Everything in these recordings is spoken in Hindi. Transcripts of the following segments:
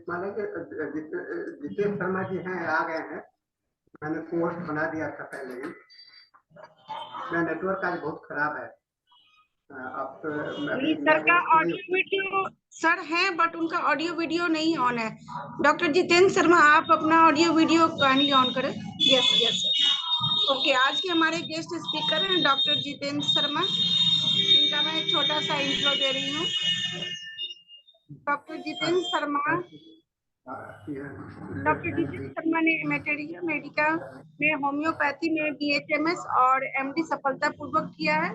माने कि जितेश शर्मा जी हैं, आ गए हैं। मैंने पोस्ट बना दिया था पहले ही। मेरा नेटवर्क आज बहुत खराब है। आप अभी सर का ऑडियो वीडियो सर है, बट उनका ऑडियो वीडियो नहीं ऑन है। डॉक्टर जितेंद्र शर्मा, आप अपना ऑडियो वीडियो काइंडली ऑन करें। Yes yes sir. ओके, आज के हमारे गेस्ट स्पीकर हैं डॉक्टर जितेंद्र शर्मा। इनका मैं एक छोटा सा इंट्रो दे रही हूँ। डॉक्टर जितेंद्र शर्मा ने मेडिकल में होम्योपैथी में BHMS और MD सफलतापूर्वक किया है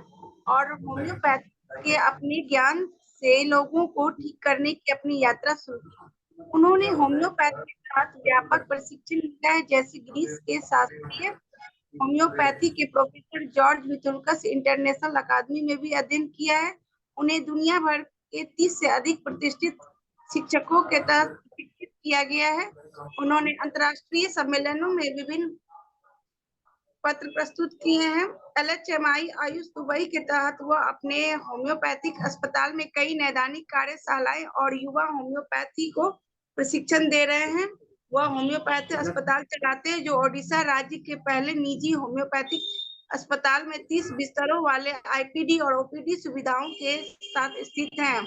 और होम्योपैथी के अपने ज्ञान से लोगों को ठीक करने की अपनी यात्रा शुरू की। उन्होंने होम्योपैथी के साथ व्यापक प्रशिक्षण लिया है, जैसे ग्रीस के शास्त्रीय होम्योपैथी के प्रोफेसर जॉर्ज विथुल्कस इंटरनेशनल अकादमी में भी अध्ययन किया है। उन्हें दुनिया भर के 30 से अधिक प्रतिष्ठित शिक्षकों के तहत प्रशिक्षित किया गया है। उन्होंने अंतर्राष्ट्रीय सम्मेलनों में विभिन्न पत्र प्रस्तुत किए हैं। LHMI आयुष दुबई के तहत वह अपने होम्योपैथिक अस्पताल में कई नैदानिक कार्यशालाएं और युवा होम्योपैथी को प्रशिक्षण दे रहे हैं। वह होम्योपैथी अस्पताल चलाते हैं, जो ओडिशा राज्य के पहले निजी होम्योपैथिक अस्पताल में 30 बिस्तरों वाले IPD और OPD सुविधाओं के साथ स्थित है।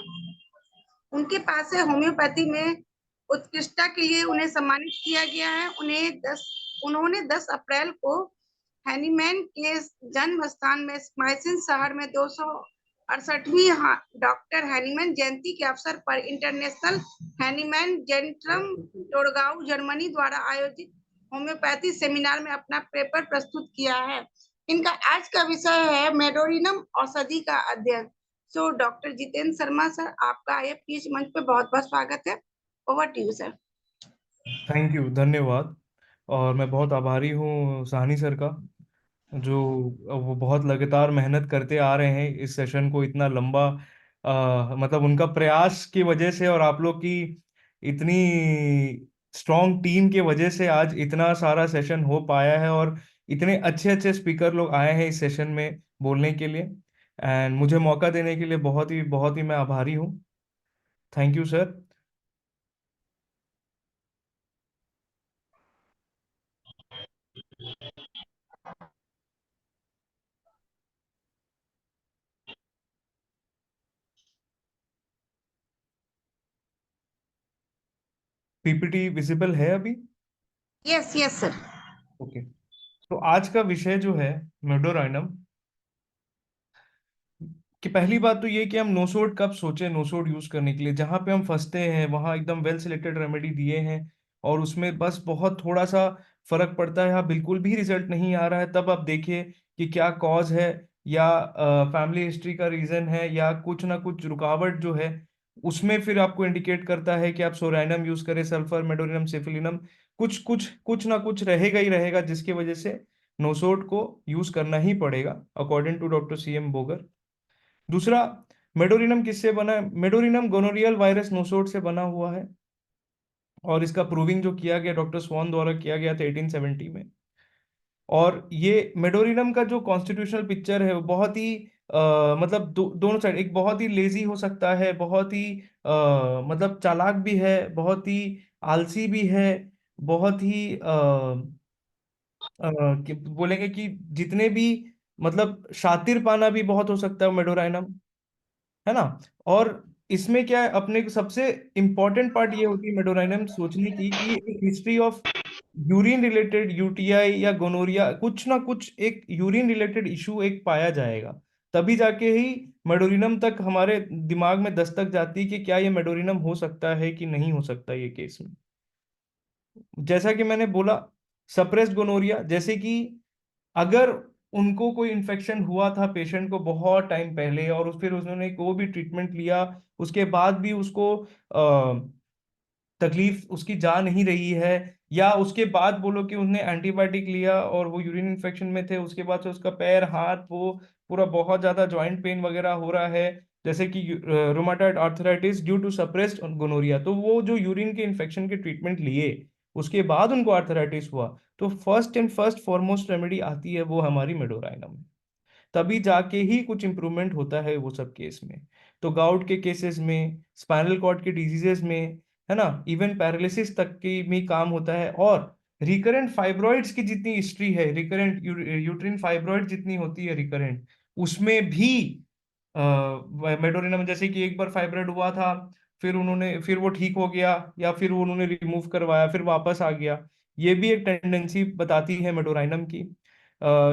उनके पास है होम्योपैथी में उत्कृष्टता के लिए उन्हें सम्मानित किया गया है। उन्होंने 10 अप्रैल को हैनीमैन के जन्म स्थान में माइसिन शहर में 268वीं डॉक्टर हैनीमैन जयंती के अवसर पर इंटरनेशनल हैनीमैन जेंट्रम टोरगाउ जर्मनी द्वारा आयोजित होम्योपैथी सेमिनार में अपना पेपर प्रस्तुत किया है। इनका आज का विषय है मेडोरिनम औषधि का अध्ययन। So doctor Jitendra Sharma sir, आपका IFPH मंच पे बहुत बहुत स्वागत है। Over to you sir. Thank you, धन्यवाद। और मैं बहुत आभारी हूँ साहनी सर का, जो वो बहुत लगातार मेहनत करते आ रहे हैं इस सेशन को इतना लंबा, मतलब उनका प्रयास की वजह से और आप लोग की इतनी स्ट्रॉन्ग टीम की वजह से आज इतना सारा सेशन हो पाया है और इतने अच्छे अच्छे स्पीकर लोग आए हैं इस सेशन में बोलने के लिए। एंड मुझे मौका देने के लिए बहुत ही मैं आभारी हूँ। Thank you sir. PPT visible है अभी? Yes yes sir. ओके, तो आज का विषय जो है मेडोराइनम कि पहली बात तो ये कि हम नोसोड कब सोचे नोसोड यूज करने के लिए। जहां पे हम फंसते हैं वहां एकदम वेल सिलेक्टेड रेमेडी दिए हैं और उसमें बस बहुत थोड़ा सा फर्क पड़ता है, यहाँ बिल्कुल भी रिजल्ट नहीं आ रहा है, तब आप देखिए कि क्या कॉज है, या फैमिली हिस्ट्री का रीजन है, या कुछ ना कुछ रुकावट जो है उसमें फिर आपको इंडिकेट करता है कि आप सोराइनम यूज करें, सल्फर, मेडोरिनम, सिफिलिनम, कुछ ना कुछ रहेगा ही रहेगा, जिसकी वजह से नोसोड को यूज करना ही पड़ेगा according to doctor CM Boger. दूसरा, मेडोरिनम किससे बना है? मेडोरिनम गोनोरियल वायरस नोसोड से बना हुआ है और इसका प्रूविंग जो किया गया डॉक्टर स्वान द्वारा किया गया था 1870 में। और ये मेडोरिनम का जो कॉन्स्टिट्यूशनल पिक्चर है वो बहुत ही मतलब दोनों साइड, एक बहुत ही लेजी हो सकता है, बहुत ही मतलब चालाक भी है, बहुत ही आलसी भी है, बहुत ही बोलेंगे कि जितने भी मतलब शातिर पाना भी बहुत हो सकता है मेडोराइनम, है ना। और इसमें क्या है, अपने को सबसे इंपॉर्टेंट पार्ट ये होती है मेडोराइनम सोचने की कि एक history of urine related UTI या गोनोरिया, कुछ ना कुछ एक यूरिन रिलेटेड इशू एक पाया जाएगा, तभी जाके ही मेडोरिनम तक हमारे दिमाग में दस्तक जाती है कि क्या ये मेडोरिनम हो सकता है कि नहीं हो सकता ये केस में। जैसा कि मैंने बोला, सप्रेस्ड गोनोरिया, जैसे कि अगर उनको कोई इन्फेक्शन हुआ था पेशेंट को बहुत टाइम पहले और फिर उन्होंने को भी ट्रीटमेंट लिया, उसके बाद भी उसको तकलीफ उसकी जा नहीं रही है, या उसके बाद बोलो कि उसने एंटीबायोटिक लिया और वो यूरिन इन्फेक्शन में थे, उसके बाद से उसका पैर हाथ वो पूरा बहुत ज्यादा जॉइंट पेन वगैरह हो रहा है, जैसे कि rheumatoid arthritis due to suppressed gonorrhoea, तो वो जो यूरिन के इन्फेक्शन के ट्रीटमेंट लिए उसके बाद उनको आर्थराइटिस हुआ, तो फर्स्ट फॉरमोस्ट रेमेडी आती है वो हमारी मेडोराइनम है। तभी जाके ही कुछ इम्प्रूवमेंट होता है वो सब केस में। तो गाउट के केसेस में, स्पाइनल कॉर्ड के डिजीजेस में, है ना, इवन पैरालिसिस तक की में काम होता है। और रिकरेंट फाइब्रॉइड्स की जितनी हिस्ट्री है, रिकरेंट यूट्रिन फाइब्रॉइड जितनी होती है रिकरेंट, उसमें भी मेडोरिनम, जैसे कि एक बार फाइब्रॉइड हुआ था, फिर वो ठीक हो गया, या फिर वो उन्होंने रिमूव करवाया फिर वापस आ गया, ये भी एक टेंडेंसी बताती है मेडोराइनम की।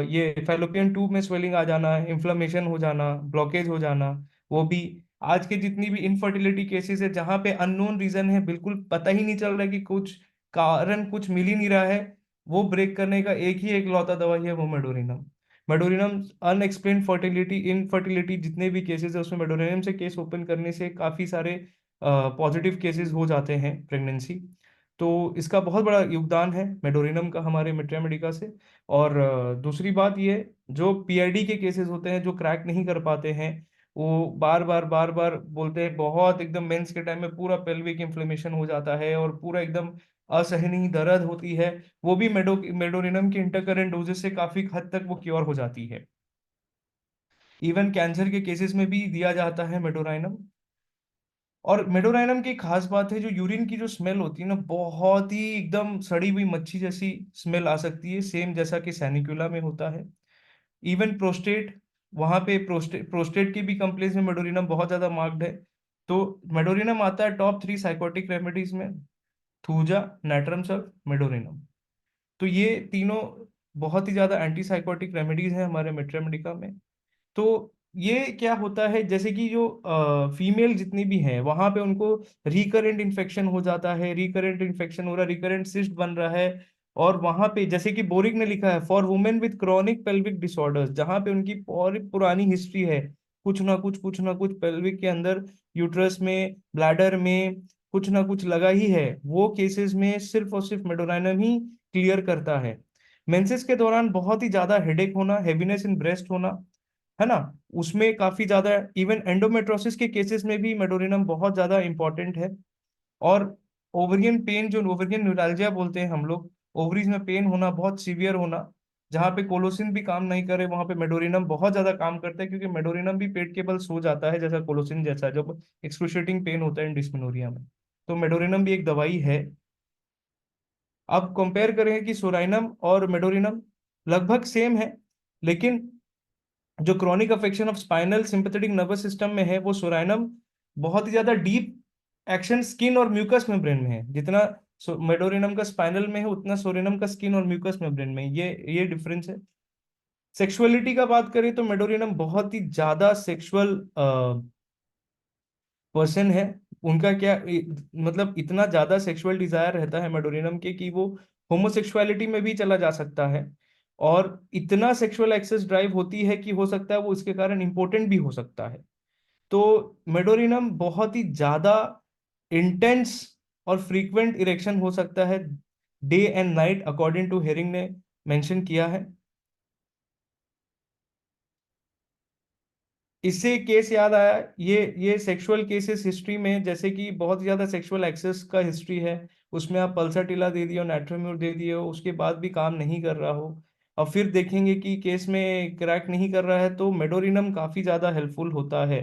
ये फैलोपियन ट्यूब में स्वेलिंग आ जाना, इन्फ्लेमेशन हो जाना, ब्लॉकेज हो जाना, वो भी। आज के जितनी भी इनफर्टिलिटी केसेस है जहां पे अननोन रीजन है, बिल्कुल पता ही नहीं चल रहा है कि कुछ कारण कुछ मिल ही नहीं रहा है, वो ब्रेक करने का एक ही एक लौता दवाई है, वो medorrhinum. Medorrhinum unexplained fertility, infertility जितने भी केसेस है उसमें मेडोरिनम से केस ओपन करने से काफी सारे पॉजिटिव केसेस हो जाते हैं प्रेगनेंसी। तो इसका बहुत बड़ा योगदान है मेडोरिनम का हमारे मिट्रिया मेडिका से। और दूसरी बात ये, जो पीआईडी के केसेस होते हैं जो क्रैक नहीं कर पाते हैं, वो बार बार बोलते हैं, बहुत एकदम मेंस के टाइम में पूरा पेल्विक इन्फ्लेमेशन हो जाता है और पूरा एकदम असहनीय दर्द होती है, वो भी मेडोरिनम के इंटरकरेंट डोजेस से काफी हद तक वो क्योर हो जाती है। इवन कैंसर के केसेस में भी दिया जाता है मेडोराइनम। और मेडोराइनम की एक खास बात है, जो यूरिन की जो स्मेल होती है ना, बहुत ही एकदम सड़ी हुई मच्छी जैसी स्मेल आ सकती है, सेम जैसा कि सैनिकुला में होता है। इवन प्रोस्टेट, वहां पे प्रोस्टेट प्रोस्टेट की भी कंप्लेंट्स में मेडोरिनम बहुत ज्यादा मार्क्ड है। तो मेडोरिनम आता है टॉप 3 साइकोटिक रेमेडीज में, थूजा, नैट्रम सल्फ, मेडोरिनम। तो ये तीनों बहुत ही ज्यादा एंटी साइकोटिक रेमेडीज हैं हमारे मिट्रिया मेडिका में। तो ये क्या होता है, जैसे कि जो फीमेल जितनी भी हैं वहां पे उनको रिकरेंट इन्फेक्शन हो जाता है, रिकरेंट इन्फेक्शन हो रहा है, रिकरेंट सिस्ट बन रहा है। और वहां पे जैसे कि बोरिक ने लिखा है, for women with chronic pelvic disorders, जहां पे उनकी और पुरानी हिस्ट्री है, कुछ ना कुछ पेल्विक के अंदर, यूट्रस में, ब्लैडर में कुछ ना कुछ लगा ही है, वो केसेस में सिर्फ और सिर्फ मेडोराइनम ही क्लियर करता है। मेंसेस के दौरान बहुत ही ज्यादा हेडेक होना, हेवीनेस इन ब्रेस्ट होना, है ना, उसमें काफी ज्यादा, इवन एंडोमेट्रोसिस के केसेस में भी मेडोरिनम बहुत ज्यादा इंपॉर्टेंट है। और ओवरियन पेन, जो ओवरियन न्यूरैल्जिया बोलते हैं हम लोग, ओवरीज में पेन होना, बहुत सीवियर होना, जहाँ पे कोलोसिन भी काम नहीं करे, वहां पे मेडोरिनम बहुत ज्यादा काम करता है, क्योंकि मेडोरिनम भी पेट के बल सो जाता है जैसा कोलोसिन जैसा, जब एक्सक्रूशिएटिंग पेन होता है डिस्मेनोरिया में। तो मेडोरिनम भी एक दवाई है। अब कंपेयर करें कि सोराइनम और मेडोरिनम लगभग सेम है, लेकिन जो chronic affection of spinal sympathetic nervous system में है, वो सोराइनम बहुत ही ज्यादा डीप एक्शन स्किन और म्यूकस मेम्ब्रेन में है। जितना मेडोरिनम का स्पाइनल में है, उतना सोरेनम का स्किन और म्यूकस मेम्ब्रेन में है। ये डिफरेंस है। सेक्सुअलिटी का बात करें तो मेडोरिनम बहुत ही ज्यादा सेक्सुअल पर्सन है। उनका क्या मतलब इतना ज्यादा सेक्सुअल डिजायर रहता है मेडोरिनम के, कि वो होमोसेक्सुअलिटी में भी चला जा सकता है। और इतना सेक्सुअल एक्सेस ड्राइव होती है कि हो सकता है वो इसके कारण इंपोर्टेंट भी हो सकता है। तो मेडोरिनम बहुत ही ज्यादा इंटेंस और फ्रीक्वेंट इरेक्शन हो सकता है, day and night, according to Hering ने मेंशन किया है। इससे एक केस याद आया, ये सेक्सुअल केसेस हिस्ट्री में, जैसे कि बहुत ज्यादा सेक्सुअल एक्सेस का हिस्ट्री है, उसमें आप पल्साटिला दे दिए हो, नाइट्रोम्यूर दे दिए हो, उसके बाद भी काम नहीं कर रहा हो, और फिर देखेंगे कि केस में क्रैक नहीं कर रहा है, तो मेडोरिनम काफी ज्यादा हेल्पफुल होता है।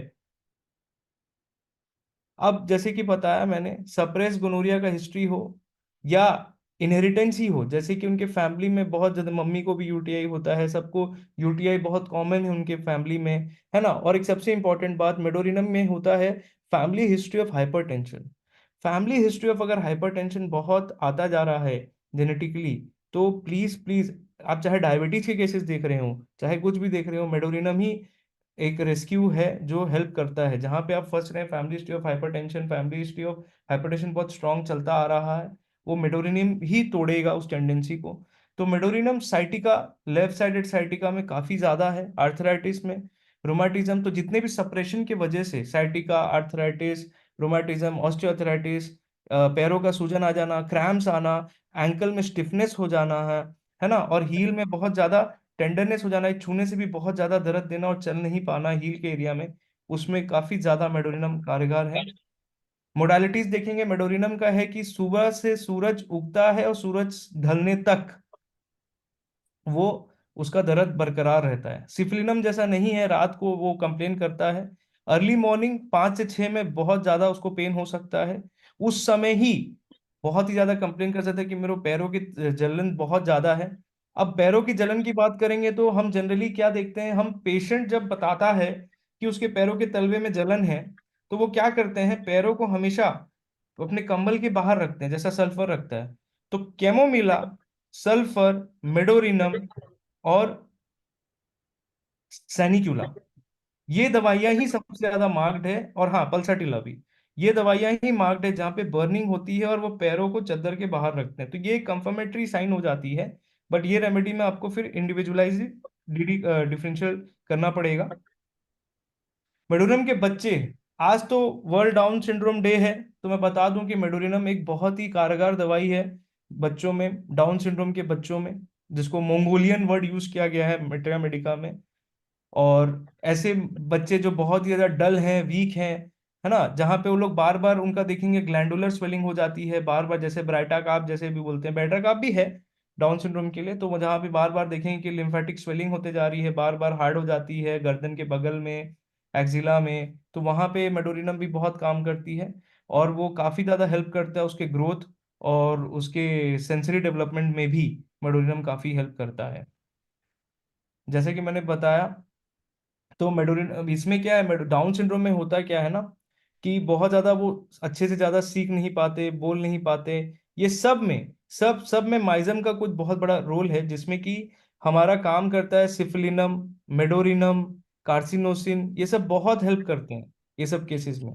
अब जैसे कि बताया मैंने, सप्रेस गोनोरिया का हिस्ट्री हो या इनहेरिटेंस ही हो, जैसे कि उनके फैमिली में बहुत ज्यादा, मम्मी को भी यूटीआई होता है, सबको यूटीआई बहुत कॉमन है उनके फैमिली में, है ना। और एक सबसे इंपॉर्टेंट बात मेडोरिनम में होता है, family history of hypertension. Family history of अगर हाइपरटेंशन बहुत आता जा रहा है जेनेटिकली, तो प्लीज प्लीज, आप चाहे डायबिटीज के केसेस देख रहे हो, चाहे कुछ भी देख रहे हो, मेडोरिनम ही एक रेस्क्यू है जो हेल्प करता है। जहां पे आप फंस रहे हैं, family history of hypertension, family history of hypertension बहुत स्ट्रांग चलता आ रहा है, वो मेडोरिनम ही तोड़ेगा उस टेंडेंसी को। तो medorrhinum sciatica, left sided sciatica में काफी ज्यादा है, आर्थराइटिस में, रोमाटिज्म, तो जितने भी सप्रेशन की वजह से साइटिका, आर्थराइटिस, रोमाटिज्म, ऑस्टियोआर्थराइटिस, पैरों का सूजन आ जाना, क्रैम्स आना, एंकल में स्टिफनेस हो जाना है ना, और हील में बहुत ज्यादा टेंडरनेस हो जाना, छूने से भी बहुत ज्यादा दर्द देना और चल नहीं पाना हील के एरिया में, उसमें काफी ज्यादा मेडोरिनम कारगर है। मोडालिटीज देखेंगे मेडोरिनम का है कि सुबह से सूरज उगता है और सूरज ढलने तक वो उसका दर्द बरकरार रहता है। सिफलिनम जैसा नहीं है, रात को वो कंप्लेन करता है, अर्ली मॉर्निंग 5 से 6 में बहुत ज्यादा उसको पेन हो सकता है, उस समय ही बहुत ही ज्यादा कंप्लेन कर सकता है कि मेरे पैरों की जलन बहुत ज्यादा है। अब पैरों की जलन की बात करेंगे तो हम जनरली क्या देखते हैं, हम पेशेंट जब बताता है कि उसके पैरों के तलवे में जलन है, तो वो क्या करते हैं, पैरों को हमेशा अपने कंबल के बाहर रखते हैं जैसा सल्फर रखता है। तो कैमोमिला, सल्फर, मेडोरिनम और सैनिक्यूला, ये दवाइयां ही सबसे ज्यादा मार्क्ड है। और हाँ, पल्साटिला भी। ये दवाइयां ही मार्क्ड है जहाँ पे बर्निंग होती है और वो पैरों को चद्दर के बाहर रखते हैं, तो ये कंफर्मेटरी साइन हो जाती है। बट ये रेमेडी में आपको फिर इंडिविजुअलाइज डिफरेंशियल करना पड़ेगा। मेडोरिनम के बच्चे, आज तो वर्ल्ड डाउन सिंड्रोम डे है, तो मैं बता दूं कि मेडोरिनम एक बहुत ही कारगर दवाई है बच्चों में, डाउन सिंड्रोम के बच्चों में, जिसको मोंगोलियन वर्ड यूज किया गया है मेटेरा मेडिका में। और ऐसे बच्चे जो बहुत ही ज्यादा डल हैं, वीक हैं, है ना, जहाँ पे वो लोग बार बार उनका देखेंगे ग्लैंडुलर स्वेलिंग हो जाती है बार बार, जैसे ब्राइटा काप जैसे भी बोलते हैं, ब्राइटा काप भी है डाउन सिंड्रोम के लिए, तो वो जहाँ पे बार बार देखेंगे कि लिम्फेटिक स्वेलिंग होते जा रही है, बार बार हार्ड हो जाती है गर्दन के बगल में, एक्जिला में, तो वहाँ पे मेडोरिनम भी बहुत काम करती है। और वो काफी ज्यादा हेल्प करता है उसके ग्रोथ और उसके सेंसरी डेवलपमेंट में भी मेडोरिनम काफी हेल्प करता है। जैसे कि मैंने बताया, तो मेडोरिन, अब इसमें क्या है, डाउन सिंड्रोम में होता क्या है ना, कि बहुत ज्यादा वो अच्छे से ज्यादा सीख नहीं पाते, बोल नहीं पाते। ये सब में माइजम का कुछ बहुत बड़ा रोल है, जिसमें कि हमारा काम करता है सिफलिनम, मेडोरिनम, कार्सिनोसिन, ये सब बहुत हेल्प करते हैं ये सब केसेस में।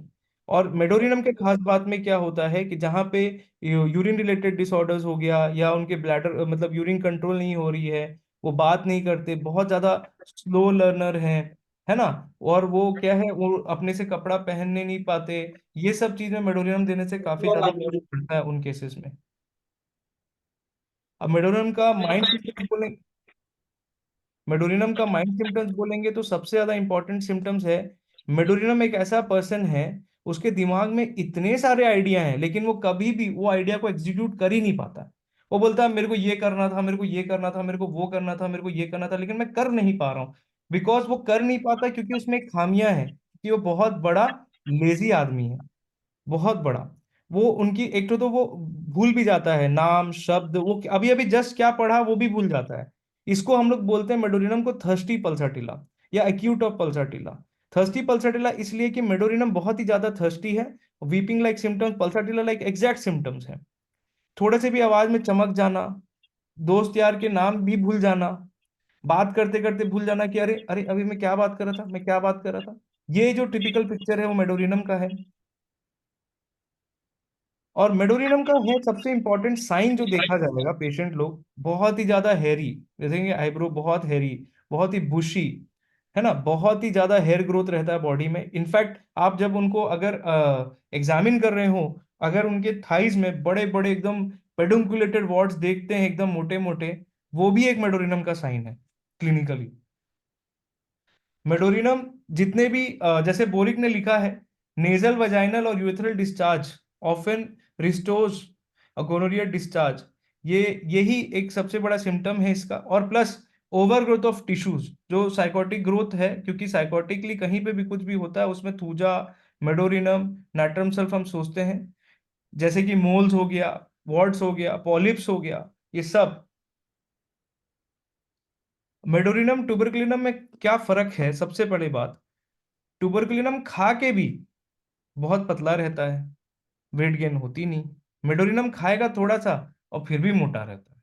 और मेडोरिनम के खास बात में क्या होता है कि जहाँ पे यूरिन रिलेटेड डिसऑर्डर्स हो गया, या उनके ब्लैडर मतलब यूरिन कंट्रोल नहीं हो रही है, वो बात नहीं करते, बहुत ज्यादा स्लो लर्नर हैं, है ना, और वो क्या है, वो अपने से कपड़ा पहनने नहीं पाते, ये सब चीज में मेडोरियम देने से काफी ज्यादा फर्क पड़ता है उन केसेस में। अब मेडोरिनम का माइंड सिम्टम्स बोलेंगे तो सबसे ज्यादा इंपॉर्टेंट सिम्टम्स है, मेडोरिनम एक ऐसा पर्सन है, उसके दिमाग में इतने सारे आइडिया हैं, लेकिन वो कभी भी वो आइडिया को एग्जीक्यूट कर ही नहीं पाता। वो बोलता है मेरे को ये करना था, मेरे को ये करना था, मेरे को वो करना था, मेरे को ये करना था, लेकिन मैं कर नहीं पा रहा हूँ। बिकॉज वो कर नहीं पाता क्योंकि उसमें एक खामियां है कि वो बहुत बड़ा लेजी आदमी है, बहुत बड़ा। वो उनकी एक तो वो भूल भी जाता है नाम शब्द, वो अभी अभी जस्ट क्या पढ़ा वो भी भूल जाता है। इसको हम लोग बोलते हैं मेडोरिनम को थर्स्टी पल्साटिला या acute of pulsatilla. Thirsty pulsatilla इसलिए कि मेडोरिनम बहुत ही ज्यादा थर्स्टी है, weeping like symptoms, pulsatilla like exact symptoms है। थोड़े से भी आवाज में चमक जाना, दोस्त यार के नाम भी भूल जाना, बात करते करते भूल जाना कि अरे अरे अभी मैं क्या बात कर रहा था, मैं क्या बात कर रहा था, ये जो टिपिकल पिक्चर है वो मेडोरिनम का है। और मेडोरिनम का है सबसे इंपॉर्टेंट साइन जो देखा जाएगा, पेशेंट लोग बहुत ही ज्यादा हेरी, देखेंगे आईब्रो बहुत हेरी, बहुत ही बुशी, है ना, बहुत ही ज्यादा हेयर ग्रोथ रहता है बॉडी में। इनफैक्ट आप जब उनको अगर एग्जामिन कर रहे हो, अगर उनके थाइज में बड़े बड़े एकदम पेडुंकुलेटेड वॉर्ड्स देखते हैं एकदम मोटे मोटे, वो भी एक मेडोरिनम का साइन है क्लिनिकली। मेडोरिनम जितने भी जैसे बोरिक ने लिखा है, नेजल वजाइनल और urethral discharge often restores gonorrhoea discharge, ये यही एक सबसे बड़ा सिम्टम है इसका। और plus over growth of tissues, जो साइकोटिक ग्रोथ है, क्योंकि साइकोटिकली कहीं पे भी कुछ भी होता है उसमें थूजा, मेडोरिनम, नाइट्रम सल्फ हम सोचते हैं, जैसे कि मोल्स हो गया, वॉर्ड्स हो गया, पॉलिप्स हो गया, ये सब। मेडोरिनम ट्यूबरकुलिनम में क्या फर्क है, सबसे बड़ी बात, ट्यूबरकुलिनम खा के भी बहुत पतला रहता है, वेट गेन होती नहीं। मेडोरिनम खाएगा थोड़ा सा और फिर भी मोटा रहता है।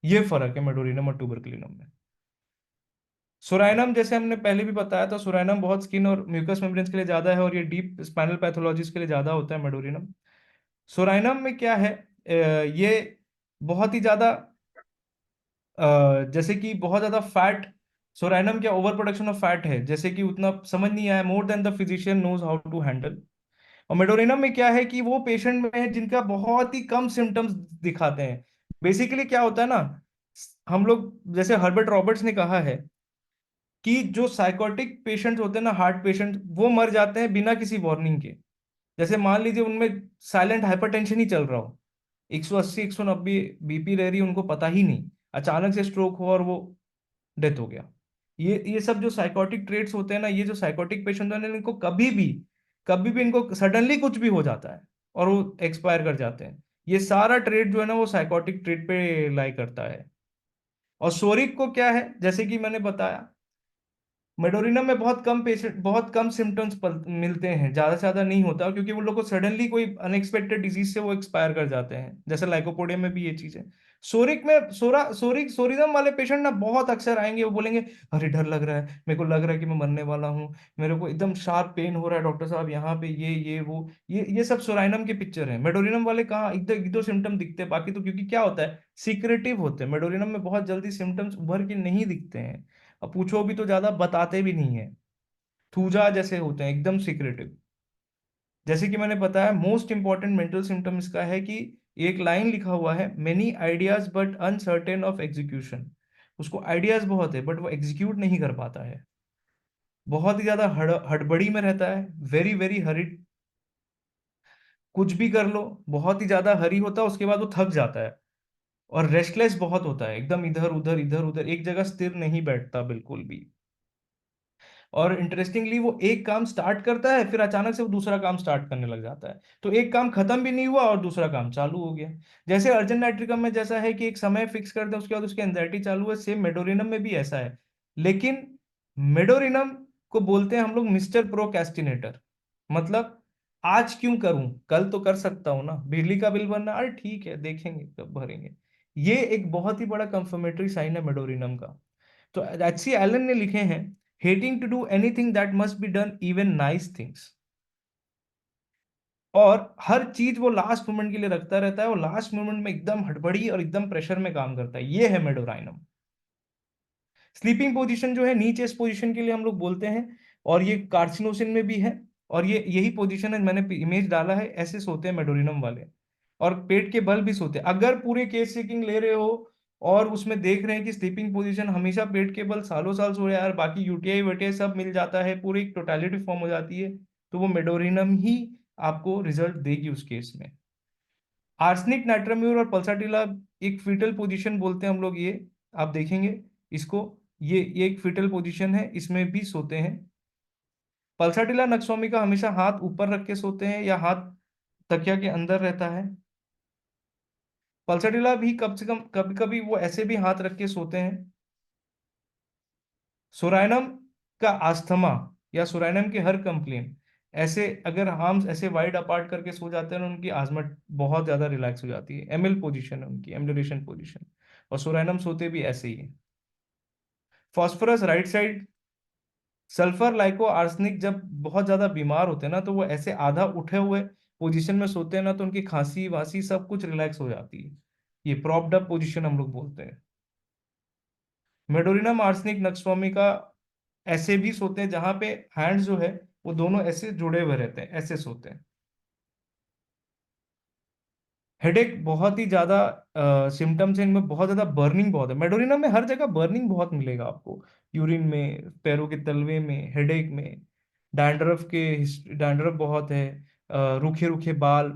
ये फर्क है मेडोरिनम और ट्यूबरकुलिनम में। सोराइनम जैसे हमने पहले भी बताया था, सोराइनम बहुत स्किन और म्यूकस मेम्ब्रेन्स के लिए ज्यादा है, और ये डीप स्पाइनल पैथोलॉजीज के लिए ज्यादा होता है मेडोरिनम। सोराइनम में क्या है, ये बहुत ही ज्यादा जैसे कि बहुत ज्यादा फैट, सोराइनम क्या ओवर प्रोडक्शन ऑफ फैट है, जैसे कि उतना समझ नहीं आया, more than the physician knows how to handle. और मेडोरिनम में क्या है कि वो पेशेंट में है जिनका बहुत ही कम सिम्टम्स दिखाते हैं। बेसिकली क्या होता है ना, हम लोग जैसे हर्बर्ट रॉबर्ट्स ने कहा है कि जो साइकोटिक पेशेंट होते हैं ना, हार्ट पेशेंट, वो मर जाते हैं बिना किसी वार्निंग के। जैसे मान लीजिए उनमें साइलेंट हाइपरटेंशन ही चल रहा हो, 180 190 बीपी रह रही है, उनको पता ही नहीं, अचानक से स्ट्रोक हो और वो डेथ हो गया। ये सब जो साइकोटिक ट्रेट्स होते हैं ना, ये जो साइकोटिक पेशेंट होते हैं, इनको कभी भी इनको सडनली कुछ भी हो जाता है और वो एक्सपायर कर जाते हैं। ये सारा ट्रेट जो है ना वो साइकोटिक ट्रेट पे लाई करता है। और सोरिक को क्या है, जैसे कि मैंने बताया, मेडोरिनम में बहुत कम सिम्टम्स मिलते हैं, ज्यादा से ज्यादा नहीं होता, क्योंकि वो लोग को सडनली कोई अनएक्सपेक्टेड डिजीज से वो एक्सपायर कर जाते हैं, जैसे लाइकोपोडियम में भी ये चीज है। सोरिक में सोरिज्म वाले पेशेंट ना बहुत अक्सर आएंगे, वो बोलेंगे अरे डर लग रहा है, मेरे को लग रहा है कि मैं मरने वाला हूँ, मेरे को एकदम शार्प पेन हो रहा है डॉक्टर साहब, यहाँ पे ये वो, ये सब सोराइनम के पिक्चर है। मेडोरिनम वाले कहाँ एक दो सिम्टम दिखते हैं, बाकी तो क्योंकि क्या होता है, सीक्रेटिव होते हैं, मेडोरिनम में बहुत जल्दी सिम्टम्स उभर के नहीं दिखते हैं, अब पूछो भी तो ज्यादा बताते भी नहीं है, थूजा जैसे होते हैं, एकदम सीक्रेटिव। जैसे कि मैंने बताया, मोस्ट इंपॉर्टेंट मेंटल सिम्टम इसका है कि एक लाइन लिखा हुआ है, many ideas but uncertain of execution. उसको आइडियाज बहुत है बट वो एग्जीक्यूट नहीं कर पाता है, बहुत ही ज्यादा हड़बड़ी में रहता है, वेरी वेरी हरिड, कुछ भी कर लो बहुत ही ज्यादा हरी होता है, उसके बाद वो थक जाता है। और रेस्टलेस बहुत होता है, एकदम इधर उधर एक जगह स्थिर नहीं बैठता बिल्कुल भी। और इंटरेस्टिंगली वो एक काम स्टार्ट करता है, फिर अचानक से वो दूसरा काम स्टार्ट करने लग जाता है, तो एक काम खत्म भी नहीं हुआ और दूसरा काम चालू हो गया। जैसे अर्जेंट नाइट्रिकम में जैसा है कि एक समय फिक्स कर दे उसके बाद उसकी एंजाइटी चालू है, सेम मेडोरिनम में भी ऐसा है। लेकिन मेडोरिनम को बोलते हैं हम लोग मिस्टर प्रोकैस्टिनेटर। मतलब आज क्यों करूं, कल तो कर सकता हूं ना, बिजली का बिल भरना, अरे ठीक है देखेंगे कब भरेंगे। ये एक बहुत ही बड़ा कंफर्मेटरी साइन है मेडोरिनम का। तो एच सी एलन ने लिखे हैं, hating to do anything that must be done, even nice things. और हर चीज वो लास्ट मोमेंट के लिए रखता रहता है, वो लास्ट मोमेंट में एकदम हड़बड़ी और एकदम प्रेशर में काम करता है, ये है मेडोराइनम। स्लीपिंग पोजीशन जो है नी चेस्ट पोजीशन के लिए हम लोग बोलते हैं, और ये कार्सिनोसिन में भी है, और ये यही पोजीशन है, मैंने इमेज डाला है, ऐसे सोते हैं मेडोरिनम वाले। और पेट के बल भी सोते हैं, अगर पूरे केस चेकिंग ले रहे हो और उसमें देख रहे हैं कि स्लीपिंग पोजीशन हमेशा पेट के बल सालों साल सो रहे हैं यार, बाकी यूटीआई वटीआई सब मिल जाता है, पूरी एक टोटालिटी फॉर्म हो जाती है, तो वो मेडोरिनम ही आपको रिजल्ट देगी उस केस में। आर्सेनिक नाइट्राम्यूर और पल्साटिला एक फीटल पोजीशन बोलते हैं हम लोग, ये आप देखेंगे इसको, ये एक फीटल पोजीशन है, इसमें भी सोते हैं। पल्साटिला नक्सोमी का हमेशा हाथ ऊपर रख के सोते हैं या हाथ तकिया के अंदर रहता है। पल्साटिला भी कम से कम कभी कभी वो ऐसे भी हाथ रख के सोते हैं। सोराइनम का आस्थमा या सोराइनम के हर कंप्लेन, ऐसे अगर हम ऐसे वाइड अपार्ट करके सो जाते हैं ना, उनकी आजमत बहुत ज्यादा रिलैक्स हो जाती है, एमिल पोजीशन है उनकी, एमडुलेशन पोजीशन। और सोराइनम सोते भी ऐसे ही है। Phosphorus right side, sulphur lyco arsenic जब बहुत ज्यादा बीमार होते हैं ना, तो वो ऐसे आधा उठे हुए पोजीशन में सोते हैं ना, तो उनकी खांसी वासी सब कुछ रिलैक्स हो जाती है, ये प्रॉप्ड अप पोजीशन हम लोग बोलते हैं। मेडोरिनम आर्सेनिक नक्सवामी का ऐसे भी सोते हैं जहां पे हैंड्स जो है वो दोनों ऐसे जुड़े हुए रहते हैं, ऐसे सोते हैं। हेडेक बहुत ही ज्यादा सिम्टम्स है इनमें, बहुत ज्यादा बर्निंग बहुत है, मेडोरिनम में हर जगह बर्निंग बहुत मिलेगा आपको, यूरिन में, पैरों के तलवे में, हेडेक में, डैंड्रफ बहुत है, रूखे रूखे बाल।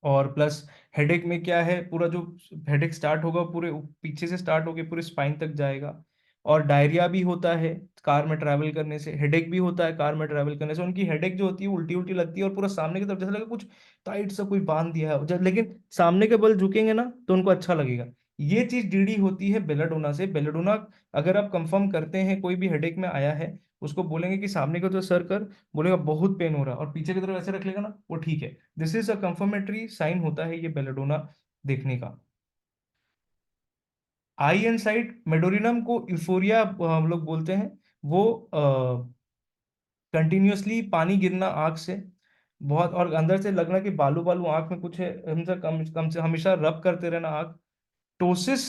और प्लस हेडेक में क्या है, पूरा जो हेडेक स्टार्ट होगा पूरे पीछे से स्टार्ट होके पूरे स्पाइन तक जाएगा। और डायरिया भी होता है कार में ट्रैवल करने से, हेडेक भी होता है कार में ट्रैवल करने से, उनकी हेडेक जो होती है उल्टी उल्टी लगती है और पूरा सामने की तरफ जैसे लगेगा कुछ टाइट सा कोई बांध दिया है, लेकिन सामने के बल झुकेंगे ना तो उनको अच्छा लगेगा। ये चीज डीडी होती है बेलाडोना से। बेलाडोना अगर आप कंफर्म करते हैं कोई भी हेडेक में आया है, उसको बोलेंगे कि सामने का जो सर कर, बोलेगा बहुत पेन हो रहा है, और पीछे की तरफ ऐसे रख लेगा ना, वो ठीक है, this is a confirmatory sign होता है ये बेलाडोना देखने का। आई एन साइड, मेडोरिनम को यूफोरिया हम लोग बोलते हैं, वो कंटिन्यूअसली पानी गिरना आंख से, बहुत, और अंदर से लगना कि बालू बालू आंख में कुछ है, हमसे कम कम से हमेशा रब करते रहना आंख। टोसिस,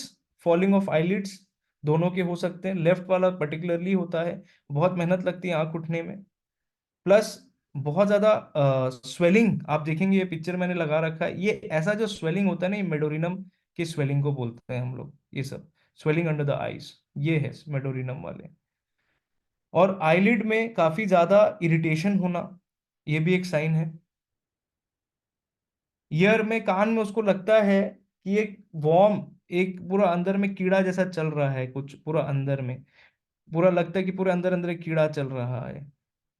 फॉलिंग ऑफ आईलिड्स, दोनों के हो सकते हैं, लेफ्ट वाला पर्टिकुलरली होता है, बहुत मेहनत लगती है आंख उठने में। प्लस बहुत ज्यादा स्वेलिंग, आप देखेंगे ये पिक्चर मैंने लगा रखा है, ये ऐसा जो स्वेलिंग होता है ना, ये मेडोरिनम की स्वेलिंग को बोलते हैं हम लोग, ये सब स्वेलिंग अंडर द आईज, ये है मेडोरिनम वाले। और आईलिड में काफी ज्यादा इरिटेशन होना, ये भी एक साइन है। ईयर में, कान में उसको लगता है कि एक वॉर्म, एक पूरा अंदर में कीड़ा जैसा चल रहा है, कुछ पूरा अंदर में, पूरा लगता है कि पूरे अंदर अंदर एक कीड़ा चल रहा है।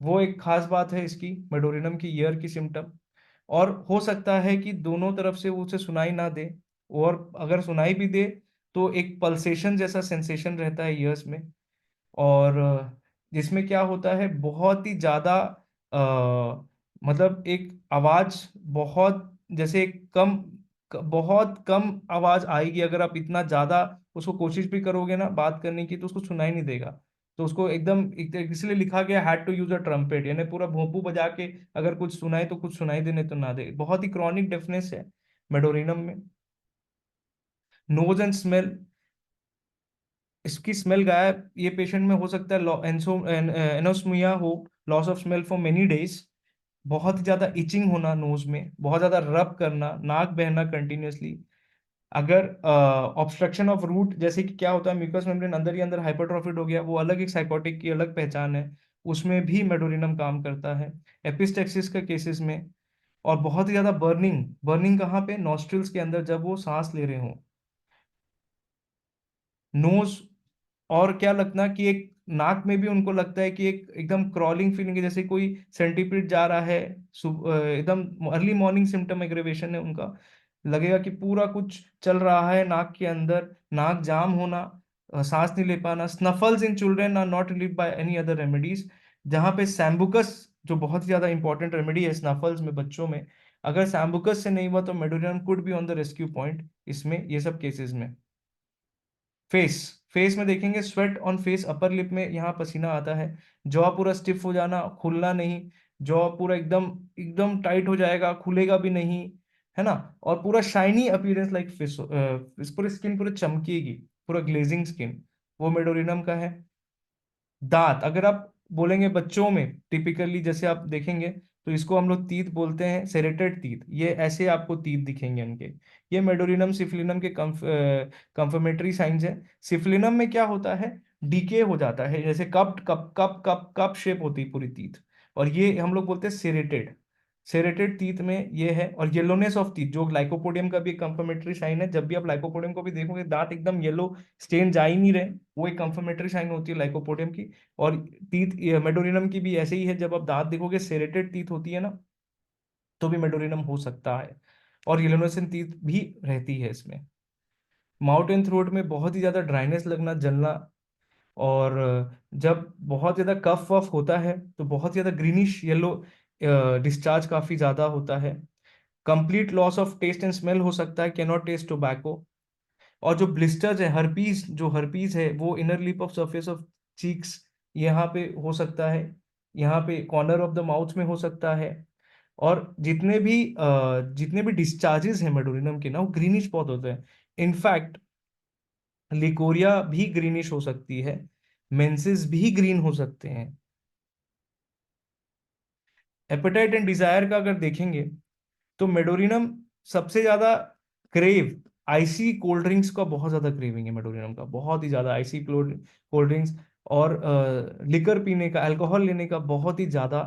वो एक खास बात है इसकी, मेडोरिनम की ईयर की सिम्टम। और हो सकता है कि दोनों तरफ से वो उसे सुनाई ना दे, और अगर सुनाई भी दे तो एक पल्सेशन जैसा सेंसेशन रहता है ईयर्स में। और जिसमें क्या होता है, बहुत ही ज्यादा मतलब एक आवाज बहुत, जैसे एक बहुत कम आवाज आएगी। अगर आप इतना ज्यादा उसको कोशिश भी करोगे ना बात करने की, तो उसको सुनाई नहीं देगा। तो उसको एकदम इसलिए लिखा गया had to use a trumpet, यानी पूरा भोंपू बजा के अगर कुछ सुनाए तो कुछ सुनाई देने तो ना दे। बहुत ही क्रॉनिक डेफनेस है मेडोरिनम में। नोज एंड स्मेल, इसकी स्मेल गायब ये पेशेंट में हो सकता है। एनोस्मिया हो, loss of smell for many days, बहुत ही ज्यादा इचिंग होना नोज में, बहुत ज्यादा रब करना, नाक बहना कंटिन्यूअसली। अगर ऑब्स्ट्रक्शन ऑफ रूट, जैसे कि क्या होता है, म्यूकस मेम्ब्रेन अंदर ही अंदर हाइपरट्रोफिड हो गया, वो अलग एक साइकोटिक की अलग पहचान है, उसमें भी मेडोरिनम काम करता है। एपिस्टेक्सिस के केसेस में। और बहुत ही ज्यादा बर्निंग, बर्निंग कहाँ पे, नॉस्ट्रिल्स के अंदर जब वो सांस ले रहे हो, नोज। और क्या लगना कि एक नाक में भी उनको लगता है कि एक एकदम क्रॉलिंग फीलिंग है, जैसे कोई सेंटीपीड जा रहा है। एकदम अर्ली मॉर्निंग सिम्टम एग्रेवेशन है उनका। लगेगा कि पूरा कुछ चल रहा है नाक के अंदर, नाक जाम होना, सांस नहीं ले पाना। Snuffles in children are not relieve by any other remedies. जहाँ पे सैम्बुकस, जो बहुत ही ज्यादा इंपॉर्टेंट रेमेडी है स्नफल्स में बच्चों में, अगर सैम्बुकस से नहीं हुआ तो medorrhinum could be on the rescue point इसमें, ये सब केसेस में। फेस, फेस में देखेंगे sweat on face, upper lip में यहाँ पसीना आता है। जॉ पूरा स्टिफ हो जाना, खुलना नहीं। जॉ पूरा एकदम एकदम टाइट हो जाएगा, खुलेगा भी नहीं, है ना। और पूरा शाइनी अपीयरेंस लाइक फिश, इस पूरी स्किन पूरी चमकेगी, पूरा ग्लेजिंग स्किन, वो मेडोरिनम का है। दांत, अगर आप बोलेंगे बच्चों में टिपिकली जैसे आप देखेंगे, तो इसको हम लोग तीत बोलते हैं, सेरेटेड तीत, ये ऐसे आपको तीत दिखेंगे उनके। ये मेडोरिनम सिफिलिनम के कंफर्मेटरी साइंस है। सिफिलिनम में क्या होता है, डीके हो जाता है, जैसे cup cup cup cup cup shape होती है पूरी तीत। और ये हम लोग बोलते हैं सेरेटेड। सेरेटेड टीथ में ये है। और येलोनेस ऑफ टीथ, जो लाइकोपोडियम का भी एक कंफर्मेटरी साइन है, जब भी आप लाइकोपोडियम को भी देखोगे दांत एकदम येलो, स्टेन जा ही नहीं रहे, वो एक कंफर्मेटरी साइन होती है लाइकोपोडियम की। और टीथ मेडोरिनम की भी ऐसे ही है, जब आप दांत देखोगे सेरेटेड टीथ होती है ना, तो भी मेडोरिनम हो सकता है। और येलोनेसन टीथ भी रहती है इसमें। माउथ एंड थ्रोट में बहुत ही ज्यादा ड्राइनेस लगना, जलना। और जब बहुत ज्यादा कफ वफ होता है तो बहुत ज्यादा ग्रीनिश येलो डिस्चार्ज काफी ज्यादा होता है। Complete loss of taste and smell हो सकता है, कैन नॉट टेस्ट टोबैको। और जो ब्लिस्टर्स है, हर्पीज, जो हर्पीज है वो inner lip of surface of cheeks, यहाँ पे हो सकता है, यहाँ पे कॉर्नर ऑफ द माउथ में हो सकता है। और जितने भी डिस्चार्जेस हैं मेडोरिनम के ना, वो ग्रीनिश बहुत होते हैं। इनफैक्ट लिकोरिया भी ग्रीनिश हो सकती है, मेंसेस भी ग्रीन हो सकते हैं। एपेटाइट एंड डिजायर का अगर देखेंगे, तो मेडोरिनम सबसे ज्यादा क्रेव, आईसी कोल्ड ड्रिंक्स का बहुत ज्यादा क्रेविंग है मेडोरिनम का, बहुत ही ज्यादा आईसी कोल्ड कोल्ड ड्रिंक्स। और लिकर पीने का, अल्कोहल लेने का बहुत ही ज्यादा।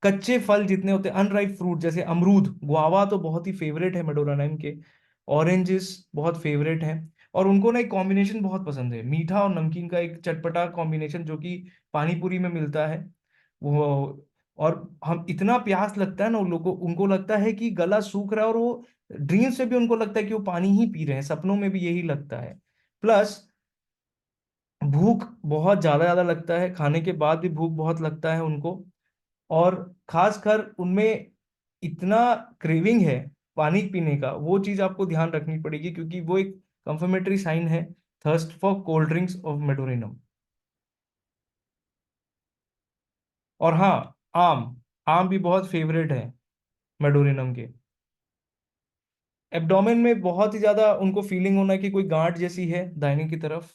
कच्चे फल जितने होते हैं, अनराइप फ्रूट जैसे अमरूद, गुआवा तो बहुत ही फेवरेट है मेडोरिनम के। ऑरेंजेस बहुत फेवरेट हैं। और उनको ना एक कॉम्बिनेशन बहुत पसंद है, मीठा और नमकीन का एक चटपटा कॉम्बिनेशन, जो कि पानी पूरी में मिलता है वो। और हम इतना प्यास लगता है ना उन लोगों को, उनको लगता है कि गला सूख रहा है, और वो ड्रीम से भी उनको लगता है कि वो पानी ही पी रहे हैं, सपनों में भी यही लगता है। प्लस भूख बहुत ज्यादा ज्यादा लगता है, खाने के बाद भी भूख बहुत लगता है उनको। और खासकर उनमें इतना क्रेविंग है पानी पीने का, वो चीज आपको ध्यान रखनी पड़ेगी, क्योंकि वो एक कंफर्मेटरी साइन है, thirst for cold drinks of medorrhinum. और हाँ, आम, आम भी बहुत फेवरेट है मेडोरिनम के। एब्डोमेन में बहुत ही ज्यादा उनको फीलिंग होना कि कोई गांठ जैसी है दाहिने की तरफ।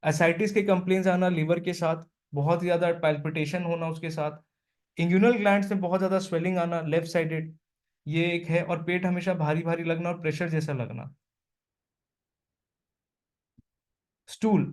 एसाइटिस के कंप्लेन्स आना लीवर के साथ, बहुत ही ज्यादा पैल्पिटेशन होना उसके साथ। इंग्यूनल ग्लैंड्स में बहुत ज्यादा स्वेलिंग आना लेफ्ट साइडेड, ये एक है। और पेट हमेशा भारी भारी लगना और प्रेशर जैसा लगना। स्टूल,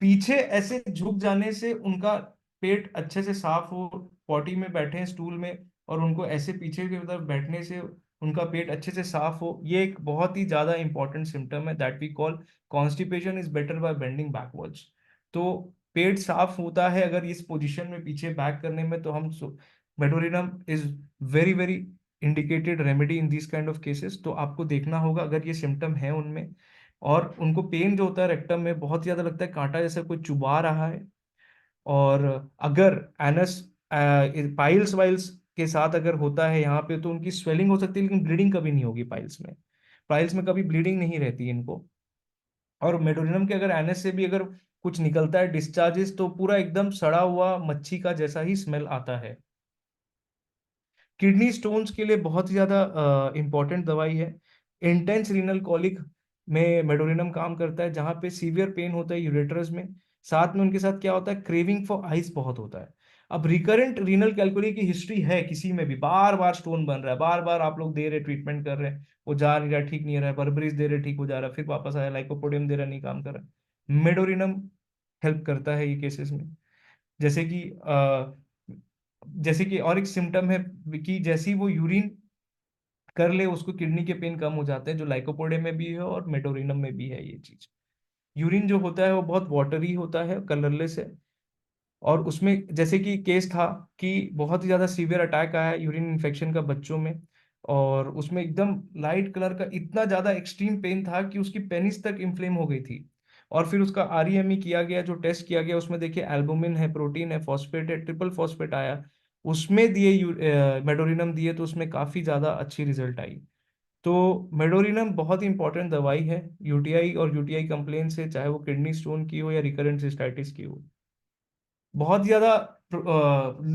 पीछे ऐसे झुक जाने से उनका पेट अच्छे से साफ हो, पॉटी में बैठे हैं स्टूल में, और उनको ऐसे पीछे की तरफ बैठने से उनका पेट अच्छे से साफ हो, ये एक बहुत ही ज्यादा इंपॉर्टेंट सिम्टम है, that we call constipation is better by bending backwards. तो पेट साफ होता है अगर इस पोजीशन में पीछे बैक करने में, तो हम medorrhinum is very very indicated remedy in this kind of cases. तो आपको देखना होगा अगर ये सिम्टम है उनमें, और उनको पेन जो होता है रेक्टम में बहुत ज्यादा लगता है, कांटा जैसा कोई चुभा रहा है, और अगर एनस पाइल्स वाइल्स के साथ अगर होता है यहाँ पे, तो उनकी स्वेलिंग हो सकती है लेकिन ब्लीडिंग कभी नहीं होगी पाइल्स में। पाइल्स में कभी ब्लीडिंग नहीं रहती इनको। और मेडोरिनम के अगर एनएस से भी अगर कुछ निकलता है डिस्चार्जेस, तो पूरा एकदम सड़ा हुआ मच्छी का जैसा ही स्मेल आता है। किडनी स्टोन्स के लिए बहुत ही ज्यादा इंपॉर्टेंट दवाई है। इंटेंस रीनल कॉलिक में मेडोरिनम काम करता है, जहां पे सीवियर पेन होता है यूरेटरस में। साथ में उनके साथ क्या होता है, क्रेविंग फॉर आइस बहुत होता है। अब रिकरेंट रीनल कैलकुली की हिस्ट्री है किसी में भी, बार बार स्टोन बन रहा है, बार बार आप लोग दे रहे ट्रीटमेंट कर रहे हैं, वो जा नहीं रहा, ठीक नहीं रहा है, बर्बरीज दे रहे ठीक हो जा रहा है, फिर वापस आया, लाइकोपोडियम दे रहा नहीं काम कर रहा, मेडोरिनम हेल्प करता है ये केसेस में। जैसे कि और एक सिम्टम है कि जैसे ही वो यूरिन कर ले उसको किडनी के पेन कम हो जाते हैं, जो लाइकोपोडियम में भी है और मेडोरिनम में भी है ये चीज। यूरिन जो होता है वो बहुत वाटरी होता है, कलरलेस है, और उसमें जैसे कि केस था कि बहुत ही ज्यादा सीवियर अटैक आया यूरिन इन्फेक्शन का बच्चों में, और उसमें एकदम लाइट कलर का इतना ज्यादा एक्सट्रीम पेन था कि उसकी पेनिस तक इन्फ्लेम हो गई थी। और फिर उसका आरईएमई किया गया, जो टेस्ट किया गया उसमें देखिए एल्बुमिन है, प्रोटीन है, फॉस्फेट है, ट्रिपल फॉस्फेट आया, उसमें दिए मेडोरिनम दिए तो उसमें काफी ज्यादा अच्छी रिजल्ट आई। तो मेडोरिनम बहुत ही इंपॉर्टेंट दवाई है यूटीआई और यूटीआई कंप्लेन से, चाहे वो किडनी स्टोन की हो या रिकरेंट सिस्टाइटिस की हो। बहुत ज्यादा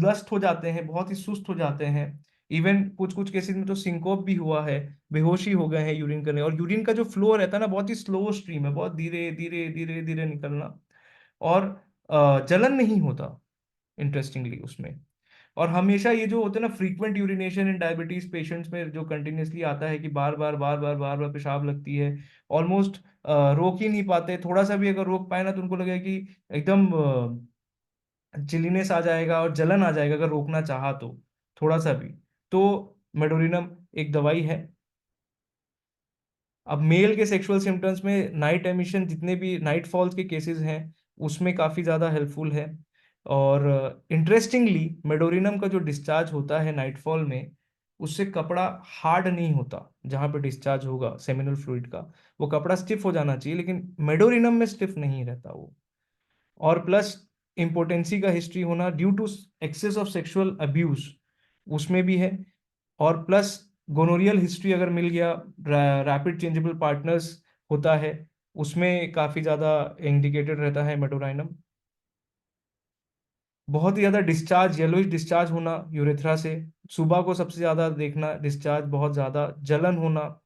लस्ट हो जाते हैं, बहुत ही सुस्त हो जाते हैं, इवन कुछ कुछ केसेस में तो सिंकोप भी हुआ है, बेहोशी हो गए हैं यूरिन करने, और यूरिन का जो फ्लो रहता है ना बहुत ही स्लो स्ट्रीम है, बहुत धीरे धीरे धीरे धीरे निकलना, और जलन नहीं होता इंटरेस्टिंगली उसमें। और हमेशा ये जो होते हैं ना frequent urination in diabetes patients में जो कंटिन्यूसली आता है कि बार बार बार बार बार बार पेशाब लगती है, ऑलमोस्ट रोक ही नहीं पाते, थोड़ा सा भी अगर रोक पाए ना तो उनको लगेगा कि एकदम चिलीनेस आ जाएगा और जलन आ जाएगा अगर रोकना चाहा तो थोड़ा सा भी। तो मेडोरिनम एक दवाई है। अब मेल के सेक्सुअल सिम्टम्स में नाइट एमिशन, जितने भी नाइट फॉल्स के केसेस हैं उसमें काफी ज्यादा हेल्पफुल है। और इंटरेस्टिंगली मेडोरिनम का जो डिस्चार्ज होता है नाइटफॉल में, उससे कपड़ा हार्ड नहीं होता, जहां पे डिस्चार्ज होगा सेमिनल फ्लूइड का वो कपड़ा स्टिफ हो जाना चाहिए, लेकिन मेडोरिनम में स्टिफ नहीं रहता वो। और प्लस इम्पोर्टेंसी का हिस्ट्री होना due to excess of sexual abuse उसमें भी है। और प्लस गोनोरियल हिस्ट्री अगर मिल गया, रैपिड चेंजेबल पार्टनर्स होता है, उसमें काफी ज्यादा इंडिकेटेड रहता है मेडोराइनम। बहुत ही ज्यादा डिस्चार्ज, येलोइश डिस्चार्ज होना यूरेथ्रा से, सुबह को सबसे ज्यादा देखना डिस्चार्ज, बहुत ज्यादा जलन होना,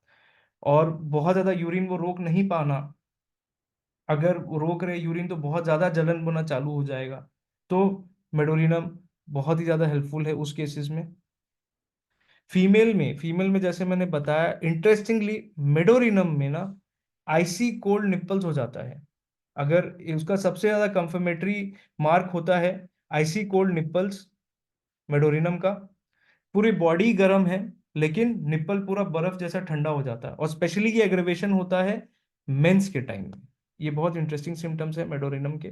और बहुत ज्यादा यूरिन वो रोक नहीं पाना, अगर वो रोक रहे यूरिन तो बहुत ज्यादा जलन होना चालू हो जाएगा। तो मेडोरिनम बहुत ही ज्यादा हेल्पफुल है उस केसेस में। फीमेल में जैसे मैंने बताया, इंटरेस्टिंगली मेडोरिनम में ना आइसी कोल्ड निपल्स हो जाता है। अगर उसका सबसे ज्यादा कंफर्मेटरी मार्क होता है आइसी कोल्ड निपल्स मेडोरिनम का, पूरी बॉडी गर्म है लेकिन निप्पल पूरा बर्फ जैसा ठंडा हो जाता है, और स्पेशली ये एग्रेवेशन होता है मेंस के टाइम में। ये बहुत इंटरेस्टिंग सिम्टम्स है मेडोरिनम के।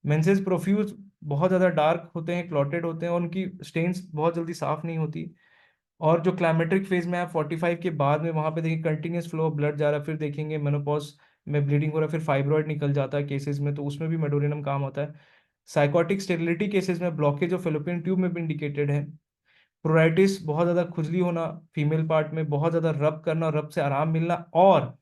मेंसेस प्रोफ्यूज बहुत ज्यादा डार्क होते हैं, क्लॉटेड होते हैं, और उनकी स्टेन्स बहुत जल्दी साफ नहीं होती। और जो क्लाइमेट्रिक फेज में है 45 के बाद में, वहां पे देखिए कंटिन्यूस फ्लो ऑफ ब्लड जा रहा है, फिर देखेंगे मेनोपॉज में ब्लीडिंग हो रहा है, फिर फाइब्रॉइड निकल जाता है केसेस में, तो उसमें भी मेडोरिनम काम होता है। साइकोटिक स्टेरिलिटी केसेस में ब्लॉकेज ऑफ फेलोपियन ट्यूब में भी इंडिकेटेड है। प्रोराइटिस, बहुत ज्यादा खुजली होना फीमेल पार्ट में, बहुत ज्यादा रब करना, रब से आराम मिलना। और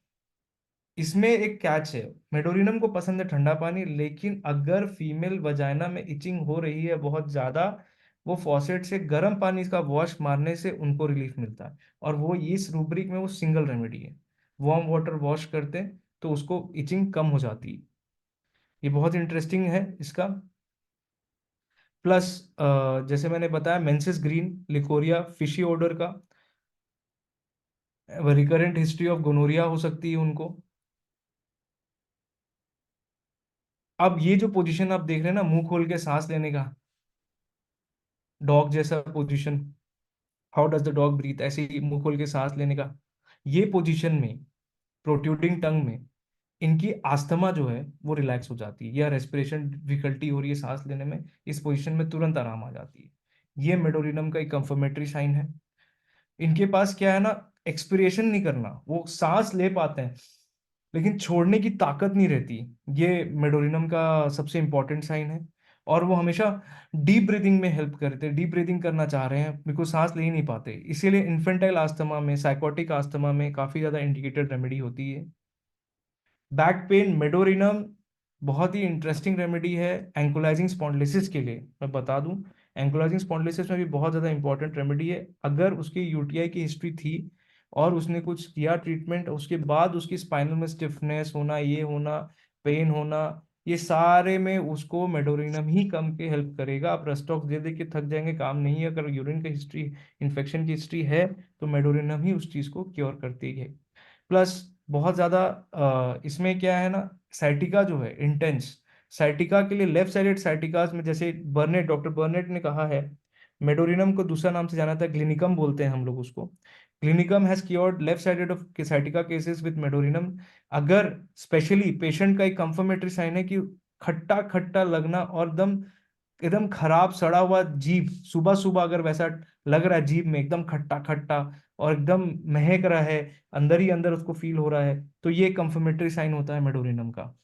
इसमें एक कैच है, मेडोरिनम को पसंद है ठंडा पानी, लेकिन अगर फीमेल वजाइना में इचिंग हो रही है बहुत ज्यादा, वो फॉसेट से गर्म पानी का वॉश मारने से उनको रिलीफ मिलता है, और वो इस रूब्रिक में वो सिंगल रेमेडी है। वार्म वाटर वॉश करते हैं तो उसको इचिंग कम हो जाती है। ये बहुत इंटरेस्टिंग है इसका। प्लस जैसे मैंने बताया menses green, leucorrhoea, fishy odour का, रिकरेंट हिस्ट्री ऑफ गोनोरिया हो सकती है उनको। अब ये जो पोजीशन आप देख रहे हैं ना, मुंह खोल के सांस लेने का, डॉग जैसा position, how does the dog breath, ऐसे ही मुंह खोल के सांस लेने का, ये पोजीशन में, प्रोट्रूडिंग टंग में, इनकी आस्थमा जो है वो रिलैक्स हो जाती है, या रेस्पिरेशन डिफिकल्टी हो रही है सांस लेने में, इस पोजीशन में तुरंत आराम आ जाती है। ये मेडोरिनम का एक कंफर्मेटरी साइन है। इनके पास क्या है ना, एक्सपिरेशन नहीं करना, वो सांस ले पाते हैं लेकिन छोड़ने की ताकत नहीं रहती, ये मेडोरिनम का सबसे इंपॉर्टेंट साइन है। और वो हमेशा डीप ब्रीदिंग में हेल्प करते हैं, डीप ब्रीदिंग करना चाह रहे हैं, बिल्कुल सांस ले ही नहीं पाते, इसीलिए इन्फेंटाइल आस्थमा में, साइकोटिक आस्थमा में काफी ज्यादा इंडिकेटेड रेमेडी होती है। बैक पेन, मेडोरिनम बहुत ही इंटरेस्टिंग रेमेडी है एंकोलाइजिंग स्पॉन्डिलोसिस के लिए। मैं बता दूं, एंकोलाइजिंग स्पॉन्डिलोसिस में भी बहुत ज़्यादा इंपॉर्टेंट रेमेडी है। अगर उसकी यूटीआई की हिस्ट्री थी और उसने कुछ किया ट्रीटमेंट, उसके बाद उसकी स्पाइनल में स्टिफनेस होना, ये होना, पेन होना, ये सारे में उसको मेडोरिनम ही कम के हेल्प करेगा। आप रेस्टॉक्स दे दे के थक जाएंगे, काम नहीं है। अगर यूरिन की हिस्ट्री, इन्फेक्शन की हिस्ट्री है, तो मेडोरिनम ही उस चीज़ को क्योर करती है। प्लस बहुत ज़्यादा इसमें क्या है ना, साइटिका जो है इंटेंस, साइटिका के लिए लेफ्ट साइडेड साइटिकास में, जैसे बर्नेट, डॉक्टर बर्नेट ने कहा है, मेडोरिनम को दूसरा नाम से जाना था ग्लिनिकम बोलते हैं हम लोग उसको, glinicum has cured left sided of sciatica cases with medorrhinum. अगर स्पेशली पेशेंट का एक कंफर्मेटरी साइन है कि खट्टा खट्टा लगना और एकदम एकदम खराब सड़ा हुआ जीभ, सुबह सुबह अगर वैसा लग रहा है जीभ में एकदम खट्टा खट्टा और एकदम महक रहा है, अंदर ही अंदर उसको फील हो रहा है, तो ये कंफर्मेटरी साइन होता है मेडोरिनम का।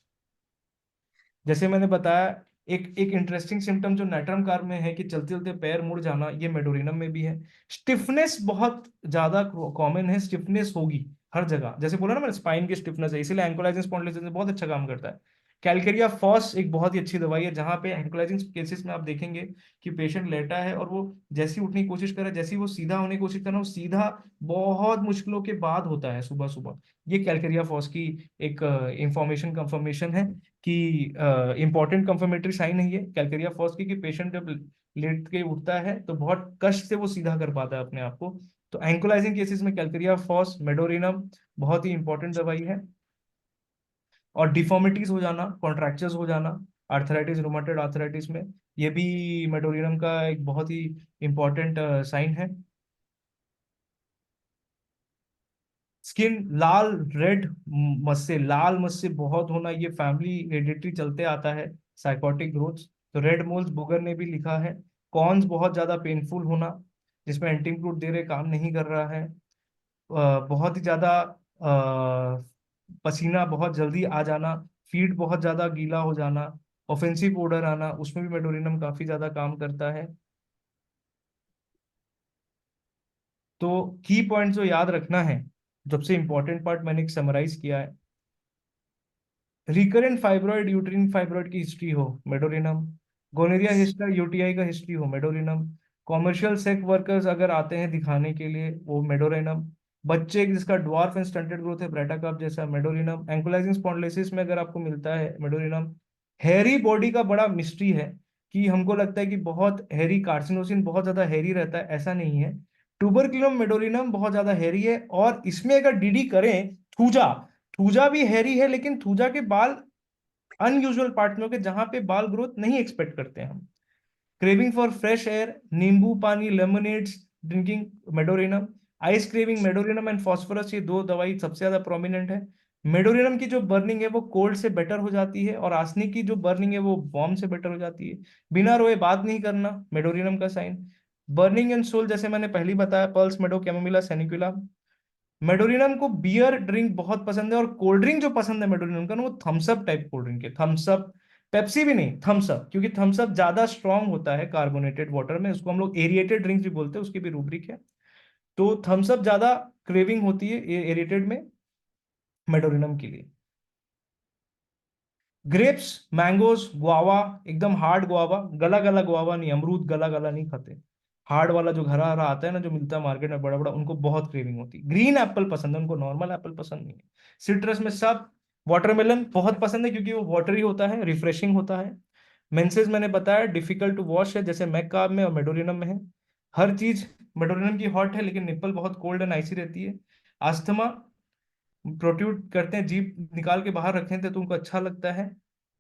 जैसे मैंने बताया, एक एक इंटरेस्टिंग सिम्टम जो नैट्रम कार में है कि चलते चलते पैर मुड़ जाना, ये मेडोरिनम में भी है। स्टिफनेस बहुत ज्यादा कॉमन है, स्टिफनेस होगी हर जगह, जैसे बोला ना मैंने, स्पाइन की स्टिफनेस है, इसीलिए एंकोलाइजिंग स्पॉन्डिलोसिस में बहुत अच्छा काम करता है। कैलकेरिया फॉस एक बहुत ही अच्छी दवाई है, जहां पे एंकोलाइजिंग केसेस में आप देखेंगे कि पेशेंट लेटा है और वो जैसी उठने की कोशिश कर रहा है, जैसी वो सीधा होने की कोशिश कर रहा है, वो सीधा बहुत मुश्किलों के बाद होता है सुबह सुबह। ये कैलकेरिया फॉस की एक इंफॉर्मेशन कंफर्मेशन है कि इंपॉर्टेंट कंफर्मेटरी साइन है ये कैलकेरिया फॉस की, कि पेशेंट जब लेट के उठता है तो बहुत कष्ट से वो सीधा कर पाता है अपने आप को। तो एंकोलाइजिंग केसेस में कैलकेरिया फॉस, मेडोरिनम बहुत ही इंपॉर्टेंट दवाई है। और डिफॉर्मिटीज हो जाना, कॉन्ट्रैक्चर्स हो जाना, आर्थराइटिस, रोमाटॉइड आर्थराइटिस में, ये भी मेडोरिनम का एक बहुत ही इंपॉर्टेंट साइन है। स्किन लाल, रेड मस्से, लाल मस्से बहुत होना, ये फैमिली हेरिडिटरी चलते आता है, साइकोटिक ग्रोथ। तो रेड मोल्स, बुगर ने भी लिखा है। कॉन्स बहुत ज्यादा पेनफुल होना, जिसमें एंटीफ्लूट दे रहे काम नहीं कर रहा है। बहुत ही ज्यादा पसीना बहुत जल्दी आ जाना, फीट बहुत ज्यादा गीला हो जाना, ऑफेंसिव ओडर आना, उसमें भी मेडोरिनम काफी ज्यादा काम करता है। तो की पॉइंट जो याद रखना है, सबसे इंपॉर्टेंट पार्ट मैंने एक समराइज किया है। रिकरेंट फाइब्रॉइड, यूट्रिन फाइब्रॉइड की हिस्ट्री हो, मेडोरिनम। गोनेरिया हिस्ट्री, यूटीआई का हिस्ट्री हो, मेडोरिनम। कॉमर्शियल सेक्स वर्कर्स अगर आते हैं दिखाने के लिए, वो मेडोरिनम। बच्चे जिसका ड्वार्फ एंड स्टंटेड ग्रोथ है, ब्रेटा कप जैसा, मेडोरिनम। एंकोलाइजिंग स्पॉन्डिलोसिस में अगर आपको मिलता है, मेडोरिनम। हैरी बॉडी का बड़ा मिस्ट्री है कि हमको लगता है कि बहुत हैरी, कार्सिनोसिन बहुत ज्यादा हैरी रहता है, ऐसा नहीं है। ट्यूबरक्युलम मेडोरिनम बहुत ज्यादा हैरी है, और इसमें अगर डीडी करें, थूजा, थूजा भी हैरी है, लेकिन थूजा के बाल अनयूजुअल पार्ट में होंगे जहां पे बाल ग्रोथ नहीं एक्सपेक्ट करते हैं हम। क्रेविंग फॉर फ्रेश एयर, नींबू पानी, lemonades drinking, medorrhinum. Ice craving, medorrhinum and phosphorus, ये दो दवाई सबसे ज्यादा प्रोमिनेंट है। मेडोरिनम की जो बर्निंग है वो कोल्ड से बेटर हो जाती है, और आर्सेनिक की जो बर्निंग है वो वार्म से बेटर हो जाती है। बिना रोए बात नहीं करना, मेडोरिनम का साइन। बर्निंग एंड सोल, जैसे मैंने पहले बताया, पर्ल्स, मेडो, कैमोमिला, सेनिकुला। मेडोरिनम को बियर ड्रिंक बहुत पसंद है, और कोल्ड ड्रिंक जो पसंद है मेडोरिनम का ना, वो Thums Up type cold drink है, थम्स अप, पेप्सी भी नहीं, थम्स अप, क्योंकि थम्स अप ज्यादा स्ट्रांग होता है कार्बोनेटेड वाटर में, उसको हम लोग एरिएटेड ड्रिंक्स भी बोलते हैं, उसकी भी रूब्रिक है। तो थम्स अप ज्यादा क्रेविंग होती है एरिएटेड में मेडोरिनम के लिए। ग्रेप्स, मैंगोज, गुआवा, एकदम हार्ड गुआवा, गला गला गुआवा नहीं, अमरूद गला गला नहीं खाते, हार्ड वाला जो हरा हरा आता है ना, जो मिलता है मार्केट में बड़ा बड़ा, उनको बहुत क्रेविंग होती है। ग्रीन एप्पल पसंद है उनको, नॉर्मल एप्पल पसंद नहीं है। सिट्रस में सब। वाटरमेलन बहुत पसंद है क्योंकि वो वाटरी होता है, रिफ्रेशिंग होता है। मेंसेस मैंने बताया डिफिकल्ट टू वॉश है, जैसे मैकाब में और मेडोरिनम में है। हर चीज मेडोरिनम की हॉट है, लेकिन निप्पल बहुत कोल्ड एंड आइसी रहती है। अस्थमा, प्रोट्यूट करते हैं, जीभ निकाल के बाहर रखें थे तो उनको अच्छा लगता है।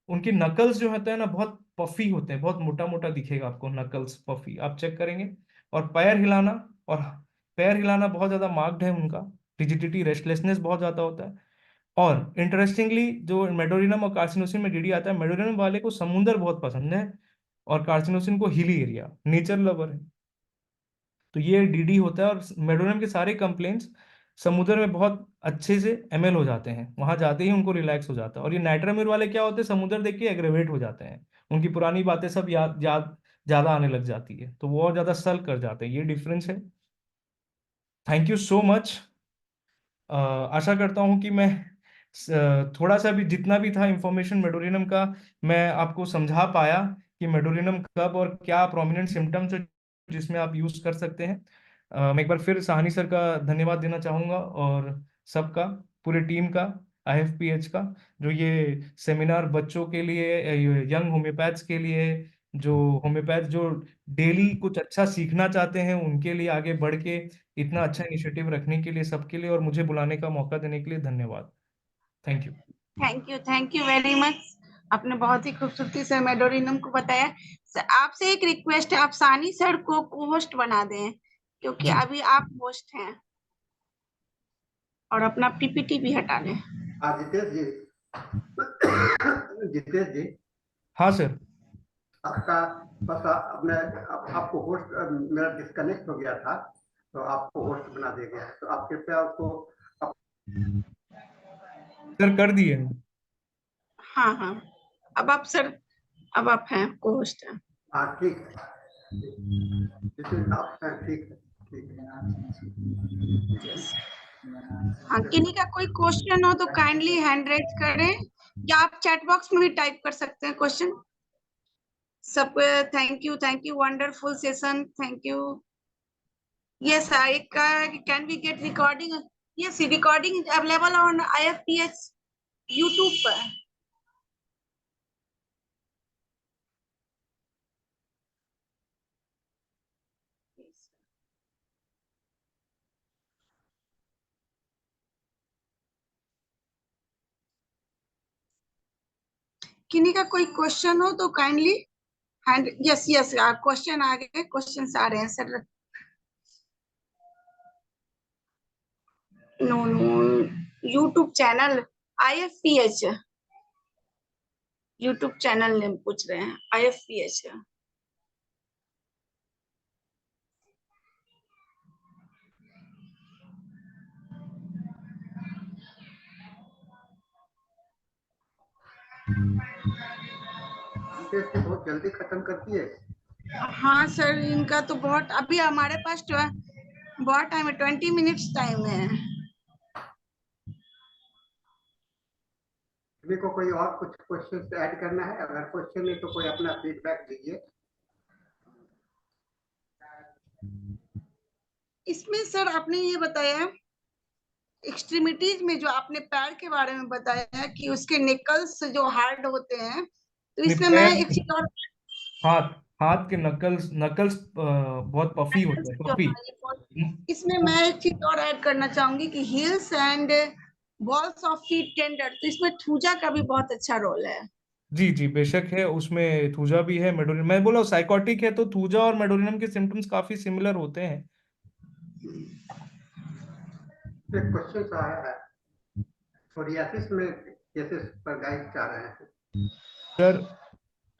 उनकी नकल्स जो होते हैं ना, बहुत पफी होते हैं, बहुत मोटा मोटा दिखेगा आपको, नकल्स पफी, आप चेक करेंगे। और पैर हिलाना और पैर हिलाना बहुत ज्यादा मार्क्ड है उनका, रिजिडिटी, रेस्टलेसनेस बहुत ज्यादा होता है। और इंटरेस्टिंगली जो मेडोरिनम और कार्सिनोसिन में डीडी आता है, मेडोरिनम वाले को समुंदर बहुत पसंद है और कार्सिनोसिन को हिली एरिया, नेचर लवर है। तो ये डीडी होता है, और मेडोरिनम के सारे कंप्लेंट्स समुद्र में बहुत अच्छे से एमएल हो जाते हैं, वहां जाते ही उनको रिलैक्स हो जाता है। और ये नाइट्रामिर वाले क्या होते हैं, समुद्र देख के एग्रेवेट हो जाते हैं, उनकी पुरानी बातें सब याद याद ज्यादा आने लग जाती है, तो वो और ज्यादा सल्क कर जाते हैं, ये डिफरेंस है। Thank you so much. आशा करता हूँ कि मैं थोड़ा सा भी, जितना भी था इंफॉर्मेशन मेडोरिनम का, मैं आपको समझा पाया कि मेडोरिनम कब और क्या प्रोमिनेंट सिम्टम्स है जिसमें आप यूज कर सकते हैं। मैं एक बार फिर साहनी सर का धन्यवाद देना चाहूंगा, और सबका, पूरे टीम का, आईएफपीएच का, जो ये सेमिनार बच्चों के लिए, यंग होम्योपैथ्स के लिए, जो होम्योपैथ जो डेली कुछ अच्छा सीखना चाहते हैं, उनके लिए आगे बढ़ के इतना अच्छा इनिशिएटिव रखने के लिए, सबके लिए, और मुझे बुलाने का मौका देने के लिए धन्यवाद। Thank you. Thank you very much. आपने बहुत ही खूबसूरती से मेडोरिनम को बताया। आपसे एक रिक्वेस्ट है, आप सानी सर को होस्ट बना दें, क्योंकि जी अभी आप होस्ट हैं, और अपना पीपीटी भी हटा लें। जितेश जी, जितेश जी, हाँ सर। आपका बस आपको होस्ट, मेरा डिस्कनेक्ट हो गया था, तो आपको होस्ट बना दिया गया है, तो आप कृपया उसको सर कर दिए हैं। हाँ हाँ, अब आप सर, अब आप हैं को होस्ट हैं। हाँ ठीक है, जितेश आप हैं, ठीक है, ठीक है। हाँ, किन्हीं का कोई क्वेश्चन हो तो काइंडली हैंड रेज करें, या आप चैट बॉक्स में भी टाइप कर सकते हैं क्वेश्चन। सब thank you, wonderful session, thank you. Yes, I can we get recording? Yes, recording is available on IFPH YouTube पर। किन्हीं का कोई क्वेश्चन हो तो kindly hand, yes yes, question आ गए, क्वेश्चन आ रहे हैं sir. No no, YouTube channel IFPH, YouTube channel name पूछ रहे हैं, आईएफपीएच। जितेश जी बहुत जल्दी खत्म करती है। हाँ सर, इनका तो बहुत, अभी हमारे पास जो है बहुत टाइम है, 20 मिनट्स टाइम है। किसी को कोई और कुछ क्वेश्चन ऐड करना है? अगर क्वेश्चन नहीं तो कोई अपना फीडबैक दीजिए। इसमें सर आपने ये बताया, एक्सट्रीमिटीज में जो आपने पैर के बारे में बताया कि उसके निकल्स जो हार्ड होते हैं, तो नहीं, इसमें मैं पैर एक नहीं, चीज और, हाथ, हाथ के नकल्स, नकल्स बहुत पफी होते हैं, जो पफी। इसमें मैं एक चीज और ऐड करना चाहूंगी कि heels and balls of feet tender, तो इसमें थूजा का भी बहुत अच्छा रोल है। जी जी, बेशक है, उसमें थूजा भी है, मेडोरिनम, मैं बोला साइकोटिक है तो थूजा और मेडोरिनम के सिम्टम्स काफी सिमिलर होते हैं। एक क्वेश्चन आया है, सोरियासिस में केसेस पर गाइड चाह रहे हैं। सर,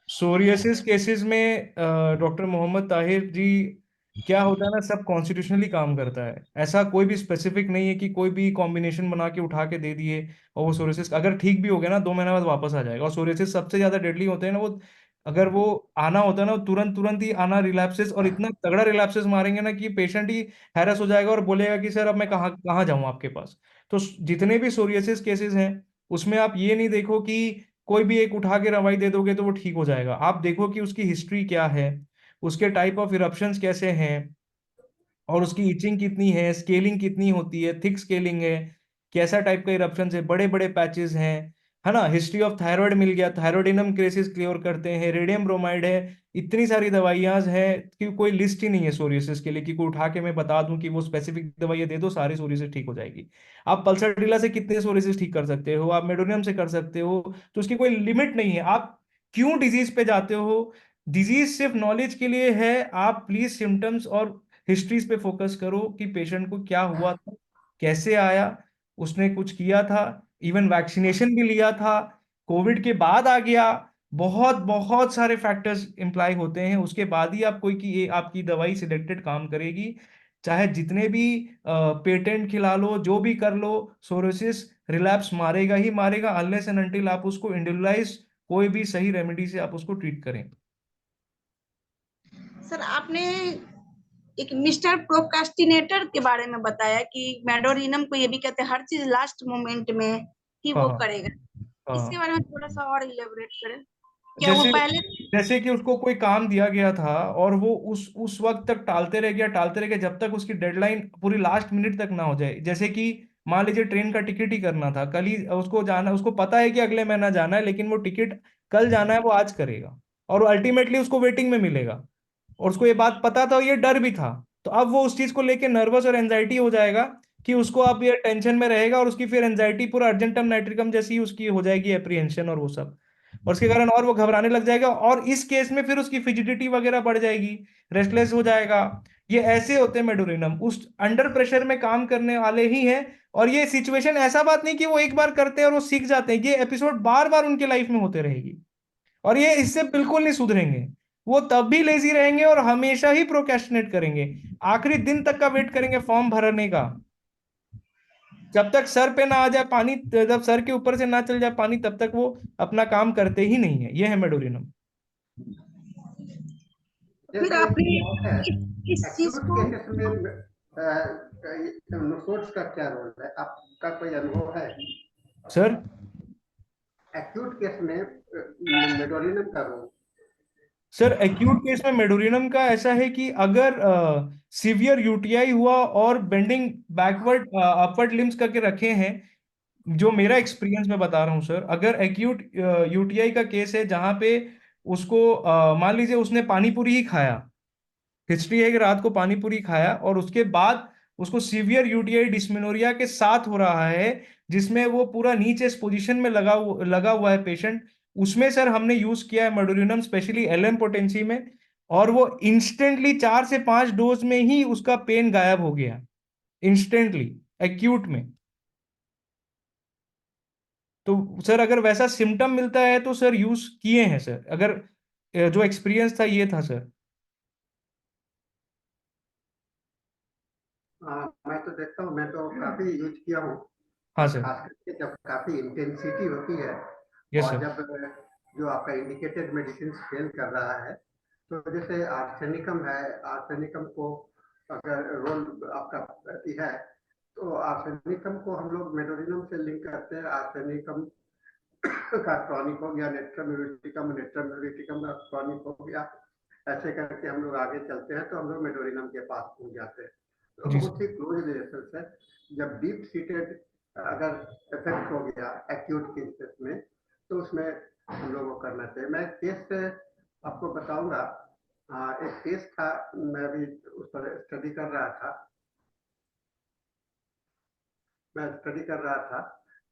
सोरियासिस केसेस में डॉक्टर मोहम्मद ताहिर जी, क्या होता है ना, सब कॉन्स्टिट्यूशनली काम करता है, ऐसा कोई भी स्पेसिफिक नहीं है कि कोई भी कॉम्बिनेशन बना के उठा के दे दिए और वो सोरियासिस अगर ठीक भी हो गया ना, 2 महीने बाद वापस आ जाएगा। और सोरियासिस सबसे ज्यादा डेडली होते हैं ना, वो अगर वो आना होता है ना, वो तुरंत तुरंत ही आना, रिलैप्सेस, और इतना तगड़ा रिलैप्सेस मारेंगे ना कि पेशेंट ही हैरस हो जाएगा और बोलेगा कि सर अब मैं कहाँ कहाँ जाऊँ आपके पास। तो जितने भी सोरियासिस केसेस हैं, उसमें आप ये नहीं देखो कि कोई भी एक उठा के दवाई दे दोगे तो वो ठीक हो जाएगा, आप देखो कि उसकी हिस्ट्री क्या है, उसके टाइप ऑफ इरप्शंस कैसे हैं, और उसकी इचिंग कितनी है, स्केलिंग कितनी होती है, थिक स्केलिंग है, कैसा टाइप का इरप्शन है, बड़े बड़े पैचेस हैं, है ना, हिस्ट्री ऑफ थायराइड मिल गया, थायरोइडिनम क्रेसिस क्लियर करते हैं, रेडियम ब्रोमाइड है, इतनी सारी दवाइयां हैं कि कोई लिस्ट ही नहीं है सोरियोसिस के लिए कि कोई उठा के मैं बता दूं कि वो स्पेसिफिक दवाइयां दे दो सारी सोरियोसिस ठीक हो जाएगी। आप पल्सरडिला से कितने सोरियोसिस ठीक कर सकते हो, आप मेडोनियम से कर सकते हो, तो उसकी कोई लिमिट नहीं है। आप क्यों डिजीज पे जाते हो? डिजीज सिर्फ नॉलेज के लिए है, आप प्लीज सिम्टम्स और हिस्ट्रीज पे फोकस करो कि पेशेंट को क्या हुआ था, कैसे आया, उसने कुछ किया था, इवन वैक्सीनेशन भी लिया था, कोविड के बाद आ गया, बहुत बहुत सारे फैक्टर्स इम्प्लाई होते हैं, उसके बाद ही आप कोई की आपकी दवाई सिलेक्टेड काम करेगी। चाहे जितने भी पेटेंट खिला लो, जो भी कर लो, सोरोसिस रिलैप्स मारेगा ही मारेगा, अनलेस एंड अनटिल आप उसको इंडिविजुअलाइज कोई भी सही रेमेडी से आप उसको ट्रीट करें। सर आपने एक मिस्टर प्रोक्रास्टिनेटर के बारे में बताया कि मेडोरिनम को ये भी कहते हैं हर चीज लास्ट मोमेंट में ही वो हाँ करेगा, इसके हाँ। बारे में थोड़ा सा और इलेबोरेट करें। क्या वो जैसे पहले जैसे कि उसको कोई काम दिया गया था और वो उस वक्त तक टालते रह गया जब तक उसकी डेडलाइन पूरी लास्ट मिनट तक ना हो जाए। जैसे कि मान लीजिए ट्रेन का टिकट ही करना था, कल ही उसको जाना, उसको पता है कि अगले महीना जाना है, लेकिन वो टिकट कल जाना है वो आज करेगा और अल्टीमेटली उसको वेटिंग में मिलेगा, और उसको ये बात पता था और ये डर भी था। तो अब वो उस चीज को लेके नर्वस और एंजाइटी हो जाएगा कि उसको अब ये टेंशन में रहेगा, और उसकी फिर एंजाइटी पूरा अर्जेंटम नाइट्रिकम जैसी उसकी हो जाएगी, एप्रीहेंशन और वो सब, और उसके कारण और वो घबराने लग जाएगा, और इस केस में फिर उसकी फिजिडिटी वगैरह बढ़ जाएगी, रेस्टलेस हो जाएगा। ये ऐसे होते हैं मेडोरिनम, उस अंडर प्रेशर में काम करने वाले ही हैं। और ये सिचुएशन ऐसा बात नहीं कि वो एक बार करते हैं और वो सीख जाते हैं, ये एपिसोड बार बार उनके लाइफ में होते रहेगी, और ये इससे बिल्कुल नहीं सुधरेंगे। वो तब भी लेजी रहेंगे और हमेशा ही प्रोक्रेस्टिनेट करेंगे, आखिरी दिन तक का वेट करेंगे फॉर्म भरने का, जब तक सर पे ना आ जाए पानी, जब सर के ऊपर से ना चल जाए पानी, तब तक वो अपना काम करते ही नहीं है। ये है मेडोरिनम। फिर जैसे एक आपने बात है, इस चीज एक्यूट को केसेस में नोट्स का क्या रोल है, आपका कोई अनुभव है? सर एक्यूट केस में मेडोरिनम का रोल। सर एक्यूट केस में मेडोरिनम का ऐसा है कि अगर सीवियर यूटीआई हुआ और बेंडिंग बैकवर्ड अपवर्ड लिम्स करके रखे हैं, जो मेरा एक्सपीरियंस में बता रहा हूँ सर, अगर एक्यूट यूटीआई का केस है जहां पे उसको मान लीजिए उसने पानी पूरी ही खाया, हिस्ट्री है कि रात को पानी पूरी खाया और उसके बाद उसको सीवियर यूटीआई डिस्मेनोरिया के साथ हो रहा है, जिसमें वो पूरा नीचे इस पोजीशन में लगा हुआ है पेशेंट, उसमें सर हमने यूज किया है मेडोरिनम, स्पेशली एलएम पोटेंसी में, और वो इंस्टेंटली 4 से 5 डोज में ही उसका पेन गायब हो गया, इंस्टेंटली, एक्यूट में। तो सर अगर वैसा सिम्टम मिलता है तो सर यूज किए हैं सर, अगर जो एक्सपीरियंस था ये था सर। मैं तो देखता हूँ, मैं तो काफी यूज किया हूँ, हाँ सर। खास करके जब काफी इंटेंसिटी होती है यस और सर। जब जो आपका इंडिकेटेड मेडिसिन फेल कर रहा है, तो जैसे आर्सेनिकम है, आर्सेनिकम को अगर रोल आपका है, तो आर्सेनिकम को हम लोग मेडोरिनम से लिंक करते हैं। आर्सेनिकम का क्रॉनिक हो गया, नेट्रम का क्रॉनिक हो गया, ऐसे करके हम लोग आगे चलते हैं तो हम लोग मेडोरिनम के पास पहुंच जाते हैं। तो जी बहुत सर। ही क्लोज रिलेशन है। जब डीप सीटेड अगर इफेक्ट हो गया एक्यूट केसेस में, तो उसमें हम लोग को करना चाहिए। मैं केस से आपको बताऊंगा। एक केस था, मैं भी उस पर स्टडी कर रहा था। मैं स्टडी कर रहा था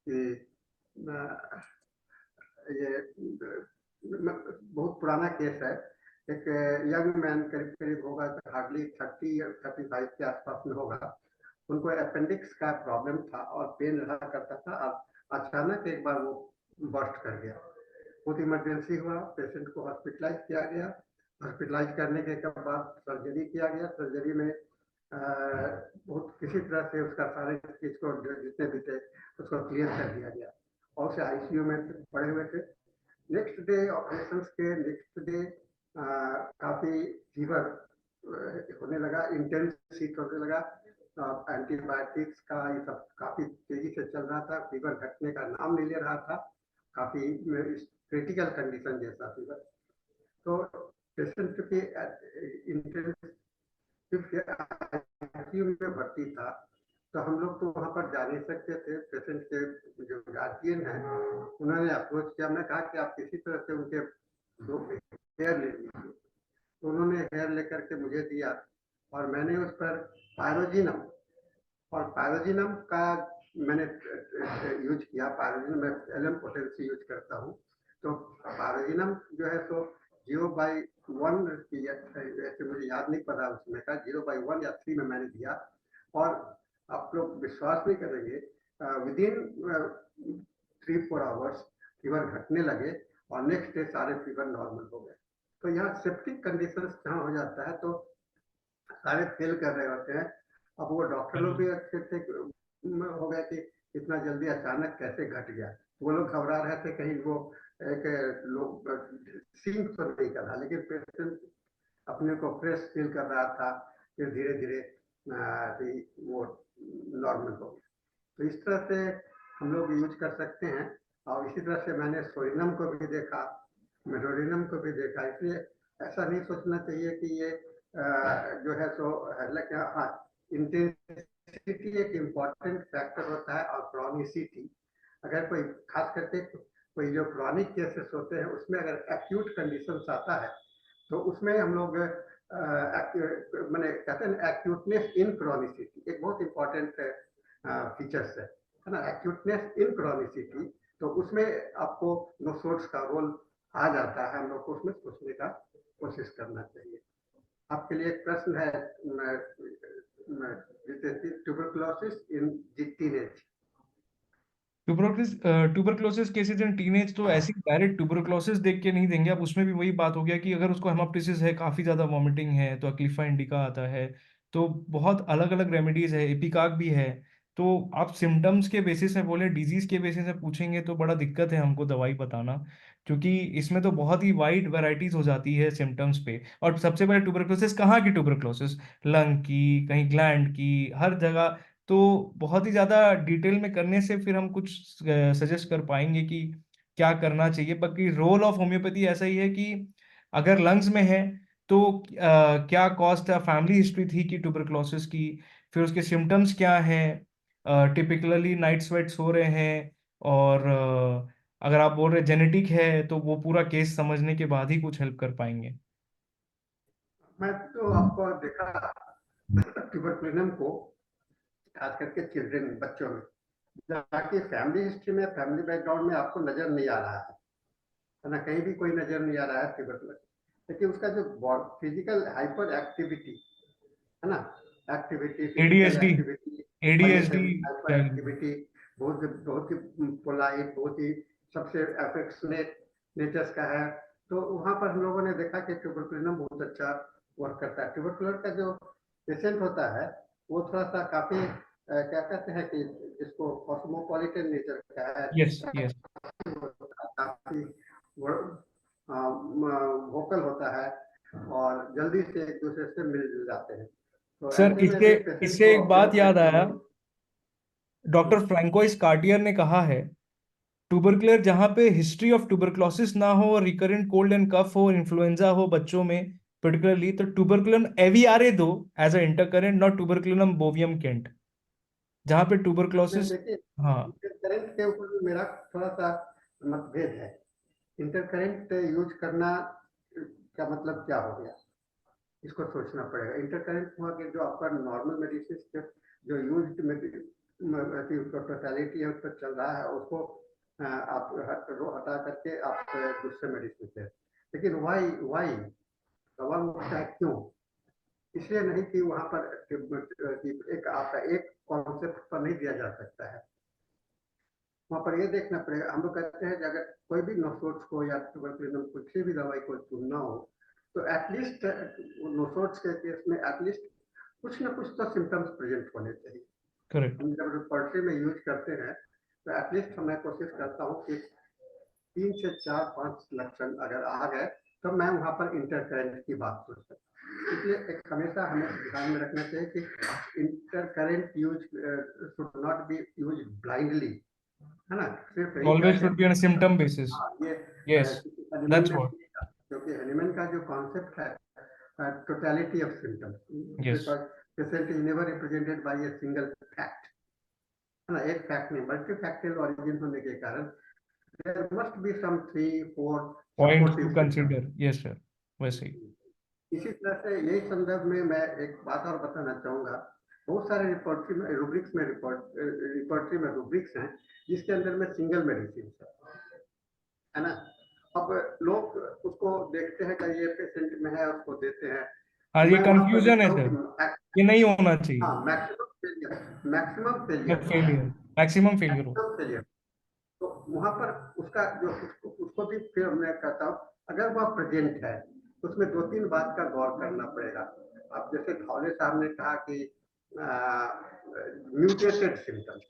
कि ये बहुत पुराना केस है। एक यंग मैन, करीब करीब होगा, हार्डली 30 या 35 के आसपास में होगा। उनको अपेंडिक्स का प्रॉब्लम था और पेन रहा करता था। अब अचानक एक बार वो बर्स्ट कर गया, बहुत इमरजेंसी हुआ, पेशेंट को हॉस्पिटलाइज किया गया। हॉस्पिटलाइज करने के बाद सर्जरी किया गया। सर्जरी में बहुत किसी तरह से उसका सारे चीज को जितने भी थे उसको क्लियर कर दिया गया, और उसे आईसीयू में पड़े हुए थे। नेक्स्ट डे, ऑपरेशन के नेक्स्ट डे काफी फीवर होने लगा, इंटेंस हीट होने लगा। एंटीबायोटिक्स का ये सब काफी तेजी से चल रहा था, फीवर घटने का नाम नहीं ले रहा था, काफी क्रिटिकल कंडीशन जैसा फीवर। तो पेशेंट के इंटेंसिव आईसीयू में भर्ती था, तो हम लोग तो वहां पर जा नहीं सकते थे। पेशेंट के जो गार्जियन है उन्होंने अप्रोच किया। मैं कहा कि आप किसी तरह से उनके दो हेयर ले लीजिए। तो उन्होंने हेयर लेकर के मुझे दिया और मैंने उस पर पायरोजिनम, और पायरोजिनम का मैंने यूज किया। पायरोजिनम मैं एलएम पोटेंसी यूज करता हूँ। तो पायरोजिनम जो है, तो 0/1 की, ऐसे मुझे याद नहीं पड़ा उसमें का 0/1 या 3 में मैंने दिया, और आप लोग विश्वास नहीं करेंगे, विदिन 3-4 आवर्स फीवर घटने लगे और नेक्स्ट डे सारे फीवर नॉर्मल हो गए। तो यहाँ सेप्टिक कंडीशंस जहाँ हो जाता है तो सारे फेल कर रहे होते हैं। अब वो डॉक्टर लोग भी अच्छे थे, हो गया कि इतना जल्दी अचानक कैसे घट गया, वो लोग घबरा रहे थे कहीं वो एक लोग सिंक तो नहीं कर रहा, लेकिन पेशेंट अपने को फ्रेश फील कर रहा था, फिर धीरे धीरे वो नॉर्मल हो गया। तो इस तरह से हम लोग यूज कर सकते हैं। और इसी तरह से मैंने सोडियम को भी देखा, मेटोडिनम को भी देखा। इसलिए ऐसा नहीं सोचना चाहिए कि ये जो है सो हालांकि हाँ, इंटेंसिटी एक इम्पॉर्टेंट फैक्टर होता है, और क्रॉनिसिटी। अगर कोई खास करके कोई जो क्रॉनिक केसेस होते हैं उसमें अगर एक्यूट कंडीशंस आता है तो उसमें हम लोग मैंने कहते हैं एक्यूटनेस इन क्रॉनिसिटी, एक बहुत इंपॉर्टेंट फीचर्स है ना, एक्यूटनेस इन क्रॉनिसिटी। तो उसमें आपको नोसोड्स का रोल आ जाता है, हम लोग को उसमें सोचने का कोशिश करना चाहिए। आपके लिए एक प्रश्न है, tuberculosis in teenage. Tuberculosis cases in teenage, तो ऐसी डायरेक्ट ट्यूबरक्लोसिस देख के नहीं देंगे आप। उसमें भी वही बात हो गया कि अगर उसको हेमोप्टिसिस है, काफ़ी ज़्यादा वॉमिटिंग है, तो अक्लीफा इंडिका आता है। तो बहुत अलग अलग रेमेडीज है, एपिकाक भी है। तो आप सिम्टम्स के बेसिस में बोले, डिजीज के बेसिस में पूछेंगे तो बड़ा दिक्कत है हमको दवाई बताना, क्योंकि इसमें तो बहुत ही वाइड वैरायटीज हो जाती है सिम्टम्स पे। और सबसे पहले ट्यूबरक्लोसिस कहाँ की ट्यूबरक्लोसिस, लंग की, कहीं ग्लैंड की, हर जगह। तो बहुत ही ज़्यादा डिटेल में करने से फिर हम कुछ सजेस्ट कर पाएंगे कि क्या करना चाहिए। बाकी रोल ऑफ होम्योपैथी ऐसा ही है कि अगर लंग्स में है तो क्या कॉस्ट है, फैमिली हिस्ट्री थी कि ट्यूबरक्लोसिस की, फिर उसके सिम्टम्स क्या हैं, टिपिकली नाइट स्वेट्स हो रहे हैं, और अगर आप बोल रहे जेनेटिक है तो वो पूरा केस समझने के बाद ही कुछ हेल्प कर पाएंगे। मैं तो आपको देखा ट्यूबरकुलिनम को खास करके चिल्ड्रन, बच्चों में, जाके फैमिली हिस्ट्री में, फैमिली बैकग्राउंड में आपको नजर नहीं आ रहा है ना, कहीं भी कोई नजर नहीं आ रहा है ट्यूबरकुलोसिस। लेकिन उसका जो फिजिकल हाइपर एक्टिविटी है ना, activity, physical ADHD, activity, ADHD hyper activity, बहुत बहुत ही पोलाइट, बहुत ही सबसे अफेक्शनेट नेचर्स का है। तो वहां पर हम लोगों ने देखा कि ट्यूबरकुलिनम बहुत अच्छा वर्क करता है। ट्यूबरकुलर का जो पेशेंट होता है वो थोड़ा सा काफी क्या कहते हैं कि जिसको कॉस्मोपॉलिटन नेचर का है, यस यस। काफी वोकल होता है और जल्दी से एक दूसरे से मिल जाते हैं। तो सर, ऐसे में इससे भी पेशेंट इससे को एक ऑब्जर्व बात याद करके हम आया। लोग। डॉक्टर फ्रैंकोइस कार्टियर ने कहा है, ट्यूबरकुलर जहां पे हिस्ट्री ऑफ ट्यूबरक्लोसिस ना हो और रिकरेंट कोल्ड एंड कफ हो, इन्फ्लुएंजा हो बच्चों में पर्टिकुलरली, तो ट्यूबरकुलम एवियारे दो as a intercurrent, not tuberculinum bovinum Kent, जहां पे नहीं, ट्यूबरक्लोसिस। देखिए, हाँ। इंटरकरेंट के ऊपर भी मेरा थोड़ा सा मतभेद है। इंटरकरेंट यूज करना का मतलब क्या हो गया, इसको सोचना पड़ेगा। इंटरकरेंट हुआ कि जो आपका नॉर्मल मेडिसिन जो यूज टोटलिटी है उस पर चल रहा है, उसको आप हटा करके आप दूसरे मेडिसिन से। लेकिन वाई वाई सवाल उठता है क्यों? इसलिए नहीं कि वहां पर एक आपका एक कॉन्सेप्ट पर नहीं दिया जा सकता है। वहां पर ये देखना पड़ेगा। हम लोग कहते हैं कि अगर कोई भी नोसोट्स को या ट्यूबरकुलिनम किसी भी दवाई को चुनना हो तो एटलीस्ट नोसोट्स के केस में एटलीस्ट कुछ ना कुछ तो सिम्टम्स प्रेजेंट होने चाहिए। करेक्ट। हम जब रिपोर्टरी में यूज करते हैं तो एटलीस्ट मैं कोशिश करता हूँ कि 3 से 4-5 लक्षण अगर आ गए तो मैं वहां पर इंटरकरेंट की बात सोच सकता हूँ। इसलिए एक हमेशा हमें ध्यान में रखना चाहिए कि intercurrent use should not be use blindly, है ना, सिर्फ यही कह ऑलवेज के। Should be on symptom basis. हाँ, ये यस, हनीमैन दैट्स में, व्हाट। क्योंकि हनीमैन का जो कॉन्सेप्ट है totality of symptoms, yes. Because patient is never represented by a single fact, है ना, एक फैक्ट नहीं, मल्टीफैक्टरियल ओरिजिन होने के कारण there must be some 3-4 points to supportive symptoms. Consider, yes sir, वैसे ही। इसी तरह से यही संदर्भ में मैं एक बात और बताना चाहूंगा। बहुत सारे रिपोर्टरी में रूब्रिक्स हैं जिसके अंदर में सिंगल मेडिसिन है ना, अब लोग उसको देखते हैं कि ये पेशेंट में है, उसको देते हैं। हाँ, ये मैं वहां पर कंफ्यूजन लिखता है हूँ सर, कि ये नहीं होना चाहिए। हाँ, maximum failure, failure, maximum failure हो। Maximum failure. तो वहां पर उसका जो उसको भी फिर मैं कहता हूँ, अगर वह प्रेजेंट है तो उसमें 2-3 बात का गौर करना पड़ेगा। अब जैसे धौले साहब ने कहा कि mutated symptoms,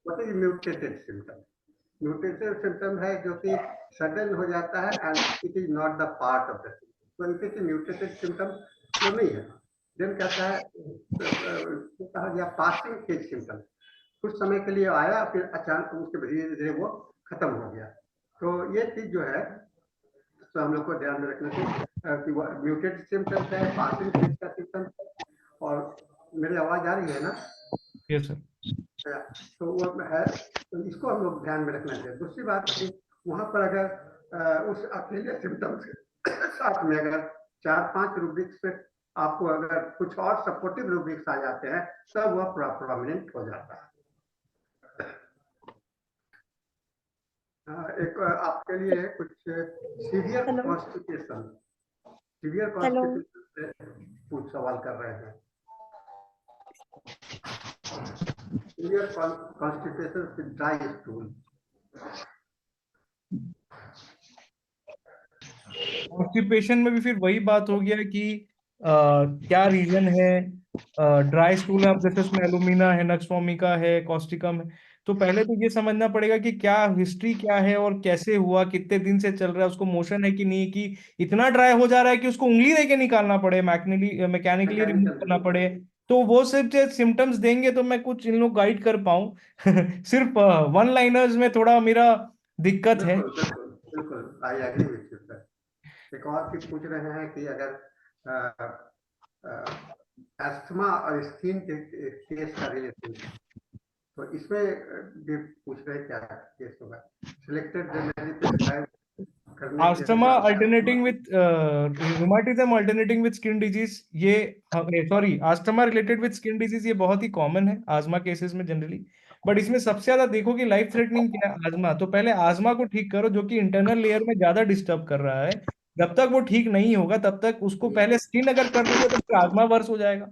what is mutated symptom? Mutated symptom है जो कि सडन हो जाता है and it is not the part of the symptom. तो इट इज म्यूटेटेड सिम्टम वो नहीं है। देन कहता है कहा गया पासिंग फेज सिम्टम, कुछ समय के लिए आया फिर अचानक उसके धीरे धीरे वो खत्म हो गया। तो ये चीज जो है तो हम लोग को ध्यान में रखना चाहिए कि वो म्यूटेड सिम्टम्स है, पासिंग फेज का सिम्टम है। और मेरी आवाज आ रही है ना? Yes sir. तो वो है, तो इसको हम लोग ध्यान में रखना चाहिए। दूसरी बात कि वहां पर अगर उस अकेले सिम्टम्स के साथ में अगर 4-5 रूब्रिक्स पे आपको अगर कुछ और सपोर्टिव रूब्रिक्स आ जाते हैं तब वह प्रोमिनेंट हो जाता है। एक आपके लिए कुछ सीवियर कॉन्स्टिपेशन, सीवियर कॉन्स्टिपेशन से कुछ सवाल कर रहे हैं। Severe constipation with dry stool. Constipation में भी फिर वही बात हो गया कि क्या रीजन है। ड्राई स्टूल है, अब जैसे उसमें एलुमिना है, नक्सफॉर्मिका है, कॉस्टिकम है। तो पहले तो ये समझना पड़ेगा कि क्या हिस्ट्री क्या है और कैसे हुआ, कितने दिन से चल रहा है, उसको मोशन है कि नहीं, कि इतना ड्राई हो जा रहा है कि उसको उंगली देके निकालना पड़े, मैकेनिकली रिमूव करना पड़े। तो वो सिर्फ सिम्टम्स देंगे तो मैं कुछ इन लोग गाइड कर पाऊँ। सिर्फ वन लाइनर्स में थोड़ा मेरा दिक्कत है। बिल्कुल बिल्कुल बिल्कुल, I agree with you sir. एक और चीज पूछ रहे हैं कि अगर अस्थमा और स्किन के केस का रिलेशन, तो इसमें भी पूछ रहे क्या केस होगा। सिलेक्टेड रेमेडी प्रिस्क्राइब करने के आस्थमा बाद alternating with rheumatism alternating with skin disease, ये sorry asthma related with skin disease, ये बहुत ही कॉमन है आजमा केसेस में जनरली। बट इसमें सबसे ज्यादा देखो कि लाइफ थ्रेटनिंग क्या है आजमा, तो पहले आजमा को ठीक करो जो कि इंटरनल लेयर में ज्यादा डिस्टर्ब कर रहा है। जब तक वो ठीक नहीं होगा तब तक उसको, पहले स्किन अगर कर दोगे तो फिर आजमा वर्स हो जाएगा।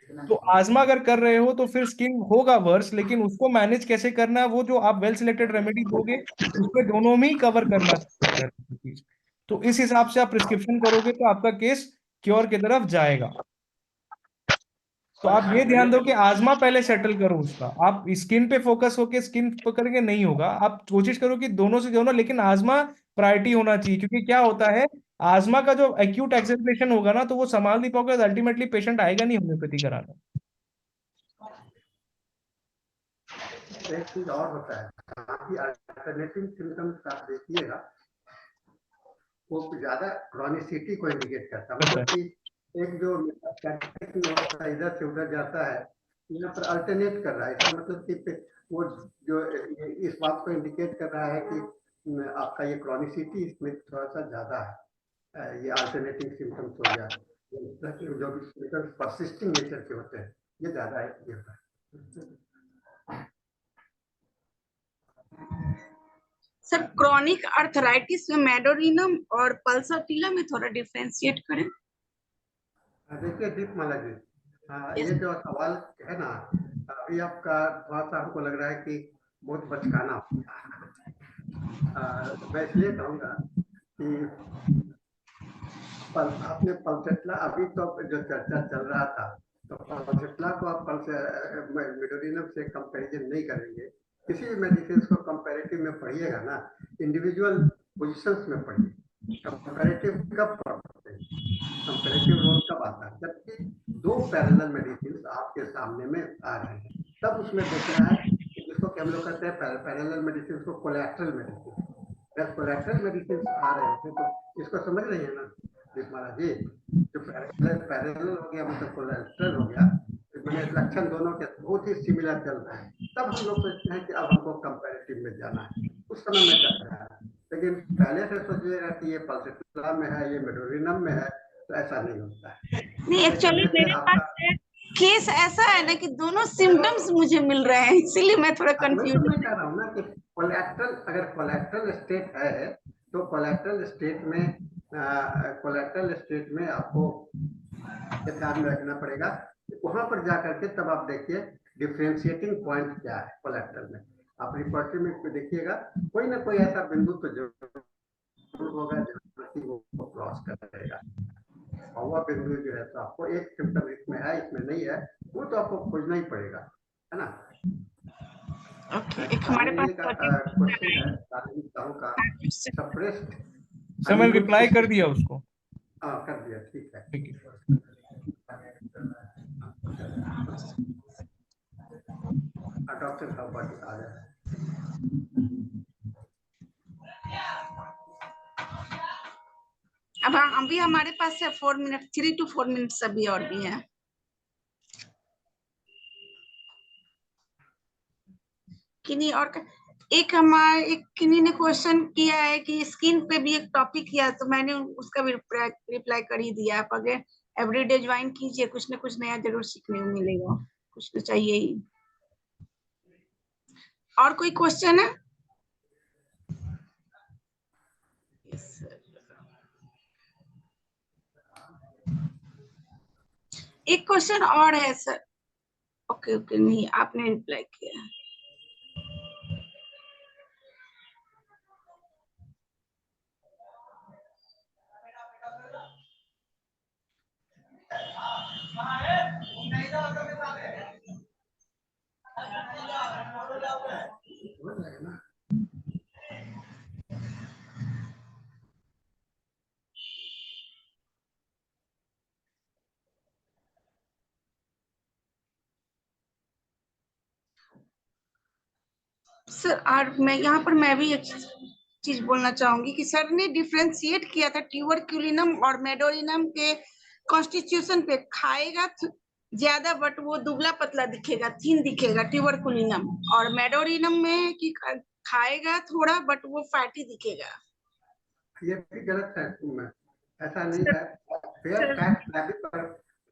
तो आजमा अगर कर रहे हो तो फिर स्किन होगा वर्स, लेकिन उसको मैनेज कैसे करना है वो जो आप वेल सिलेक्टेड रेमेडी दोगे उसमें दोनों में ही कवर करना है चीज। तो इस हिसाब से आप प्रिस्क्रिप्शन करोगे तो आपका केस क्योर की तरफ जाएगा। तो आप ये ध्यान दो कि आजमा पहले सेटल करो उसका, आप स्किन पे फोकस होके स्किन पकड़ के नहीं होगा, आप कोशिश करो कि दोनों से दोनों, लेकिन आजमा प्रायोरिटी होना चाहिए। क्योंकि क्या होता है, आजमा का जो एक्यूट एक्सेलरेशन होगा ना तो वो संभाल नहीं पाओगे, अल्टीमेटली पेशेंट आएगा नहीं होम्योपैथी कराने। एक चीज और होता है, बाकी अल्टरनेटिव सिम्टम्स आप देखिएगा वो ज्यादा क्रॉनिसिटी को इंडिकेट करता है। मतलब कि एक जो इधर से उधर जाता है, यहाँ पर अल्टरनेट कर रहा है, इसका मतलब कि वो जो इस बात को इंडिकेट कर रहा है कि आपका ये क्रॉनिसिटी इसमें थोड़ा सा ज्यादा है। ये अल्टरनेटिव सिम्टम्स हो गया, जो सिम्टम्स परसिस्टिंग नेचर के होते हैं, ये ज्यादा है, ये होता है। सर क्रॉनिक अर्थराइटिस में मेडोरिनम और पल्सोटिला में थोड़ा डिफरेंशिएट करें। देखिए दीपमाला जी, ये जो सवाल है ना, अभी आपका थोड़ा सा हमको लग रहा है कि बहुत बचकाना। मैं इसलिए कहूँगा कि आपने पल्सेटला, अभी तो जो चर्चा चल रहा था, तो पल्सेटला को आप मेडोरिनम से कंपैरिजन नहीं करेंगे। किसी भी मेडिसिन को कंपैरेटिव में पढ़िएगा ना, इंडिविजुअल पोजीशंस में पढ़िए। कंपैरेटिव कब पढ़ते हैं, कंपैरेटिव रोल कब आता है, जबकि दो पैरेलल मेडिसिन आपके सामने में आ रहे हैं, तब उसमें देखना है जिसको कि हम लोग कहते हैं पैरेलल मेडिसिन को कोलैटरल मेडिसिन। जब कोलैटरल मेडिसिन आ रहे थे तो इसको समझ रही है ना दीपमाला जी, जो पैरेलल हो गया मतलब कोलैटरल हो गया, मैंने लक्षण दोनों के बहुत ही सिमिलर चल रहे हैं, तब हम लोग सोचते हैं कि अब हमको कंपैरेटिव में जाना है। उस समय में चल रहा है, लेकिन पहले से सोचिएगा कि ये पल्सेटला में है, ये मेडोरिनम में है, तो ऐसा नहीं होता है। नहीं, एक्चुअली मेरे पास केस ऐसा है ना कि दोनों सिम्टम्स मुझे मिल रहे हैं, इसीलिए मैं थोड़ा कंफ्यूज मैं कह रहा हूँ ना कि कोलैटरल, अगर कोलैटरल स्टेट है तो कोलेटरल स्टेट में आपको ध्यान में रखना पड़ेगा। वहां पर जाकर के तब आप देखिए डिफरेंशिएटिंग पॉइंट क्या है कोलेटरल में। आप रिपोर्टरी में देखिएगा कोई ना कोई ऐसा बिंदु तो जरूर होगा जो वो क्रॉस करेगा, और वह बिंदु जो है तो आपको एक सिम्टम इसमें है इसमें नहीं है वो तो आपको खोजना ही पड़ेगा, है ना। ओके, एक हमारे पास क्वेश्चन है साहू का सप्रेस्ड। सर मैंने रिप्लाई कर दिया उसको। कर दिया, ठीक है। ठीक है। डॉक्टर साहब आ जाए। अब अभी हमारे पास है 4 मिनट, 3 to 4 मिनट्स अभी और भी है। किन्हीं और एक किन्हीं ने क्वेश्चन किया है कि स्किन पे भी एक टॉपिक किया, तो मैंने उसका भी रिप्लाई कर ही दिया। आप अगर एवरीडे ज्वाइन कीजिए, कुछ ना कुछ नया जरूर सीखने को मिलेगा, कुछ तो चाहिए ही। और कोई क्वेश्चन है? एक क्वेश्चन और है सर। ओके ओके, नहीं आपने रिप्लाई किया। सर और मैं भी एक चीज बोलना चाहूंगी कि सर ने डिफरेंशिएट किया था ट्यूबरक्यूलिनम और मेडोरिनम के कॉन्स्टिट्यूशन पे। खाएगा ज्यादा बट वो दुबला पतला दिखेगा, थीन दिखेगा ट्यूबरक्यूलिनम, और मेडोरिनम में कि खाएगा थोड़ा बट वो फैटी दिखेगा। ये भी गलत है, ऐसा नहीं है। फेयर फैट पर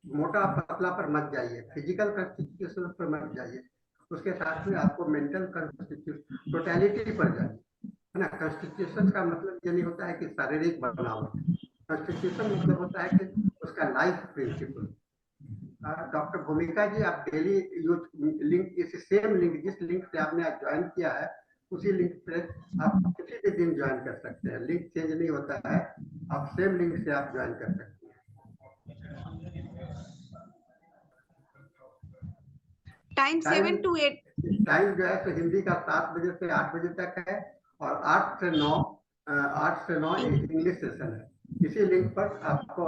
मोटा पतला पर मत जाइए, फिजिकल कॉन्स्टिट्यूशन पर मत जाइए, उसके साथ में आपको मेंटल कॉन्स्टिट्यूशन टोटलिटी पर जाइए, है ना। कॉन्स्टिट्यूशन का मतलब ये नहीं होता है कि शारीरिक बनावट, कॉन्स्टिट्यूशन मतलब होता है कि उसका लाइफ प्रिंसिपल। डॉक्टर भूमिका जी, आप डेली यूज लिंक, इस सेम लिंक जिस लिंक से आपने ज्वाइन किया है उसी लिंक पे आप किसी भी दिन ज्वाइन कर सकते हैं, लिंक चेंज नहीं होता है, आप सेम लिंक से आप ज्वाइन कर सकते हैं। टाइम 7 to 8 टाइम जो है तो हिंदी का 7 बजे से 8 बजे तक है, और 8 से 9 इंग्लिश सेशन है। इसी लिंक पर आपको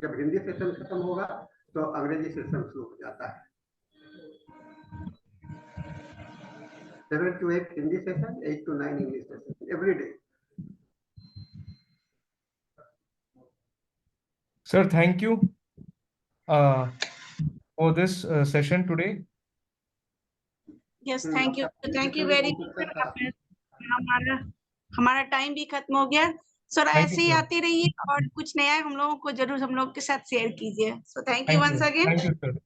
जब हिंदी सेशन खत्म होगा तो अंग्रेजी सेशन शुरू हो जाता है। 7 to 8 Hindi session, 8 to 9 English session every day. Sir, thank you for this session today. Yes, thank you very much। हमारा टाइम भी खत्म हो गया। सर ऐसे ही आते रहिए और कुछ नया हम लोगों को जरूर हम लोग के साथ शेयर कीजिए। So thank you once again. Thank you, sir.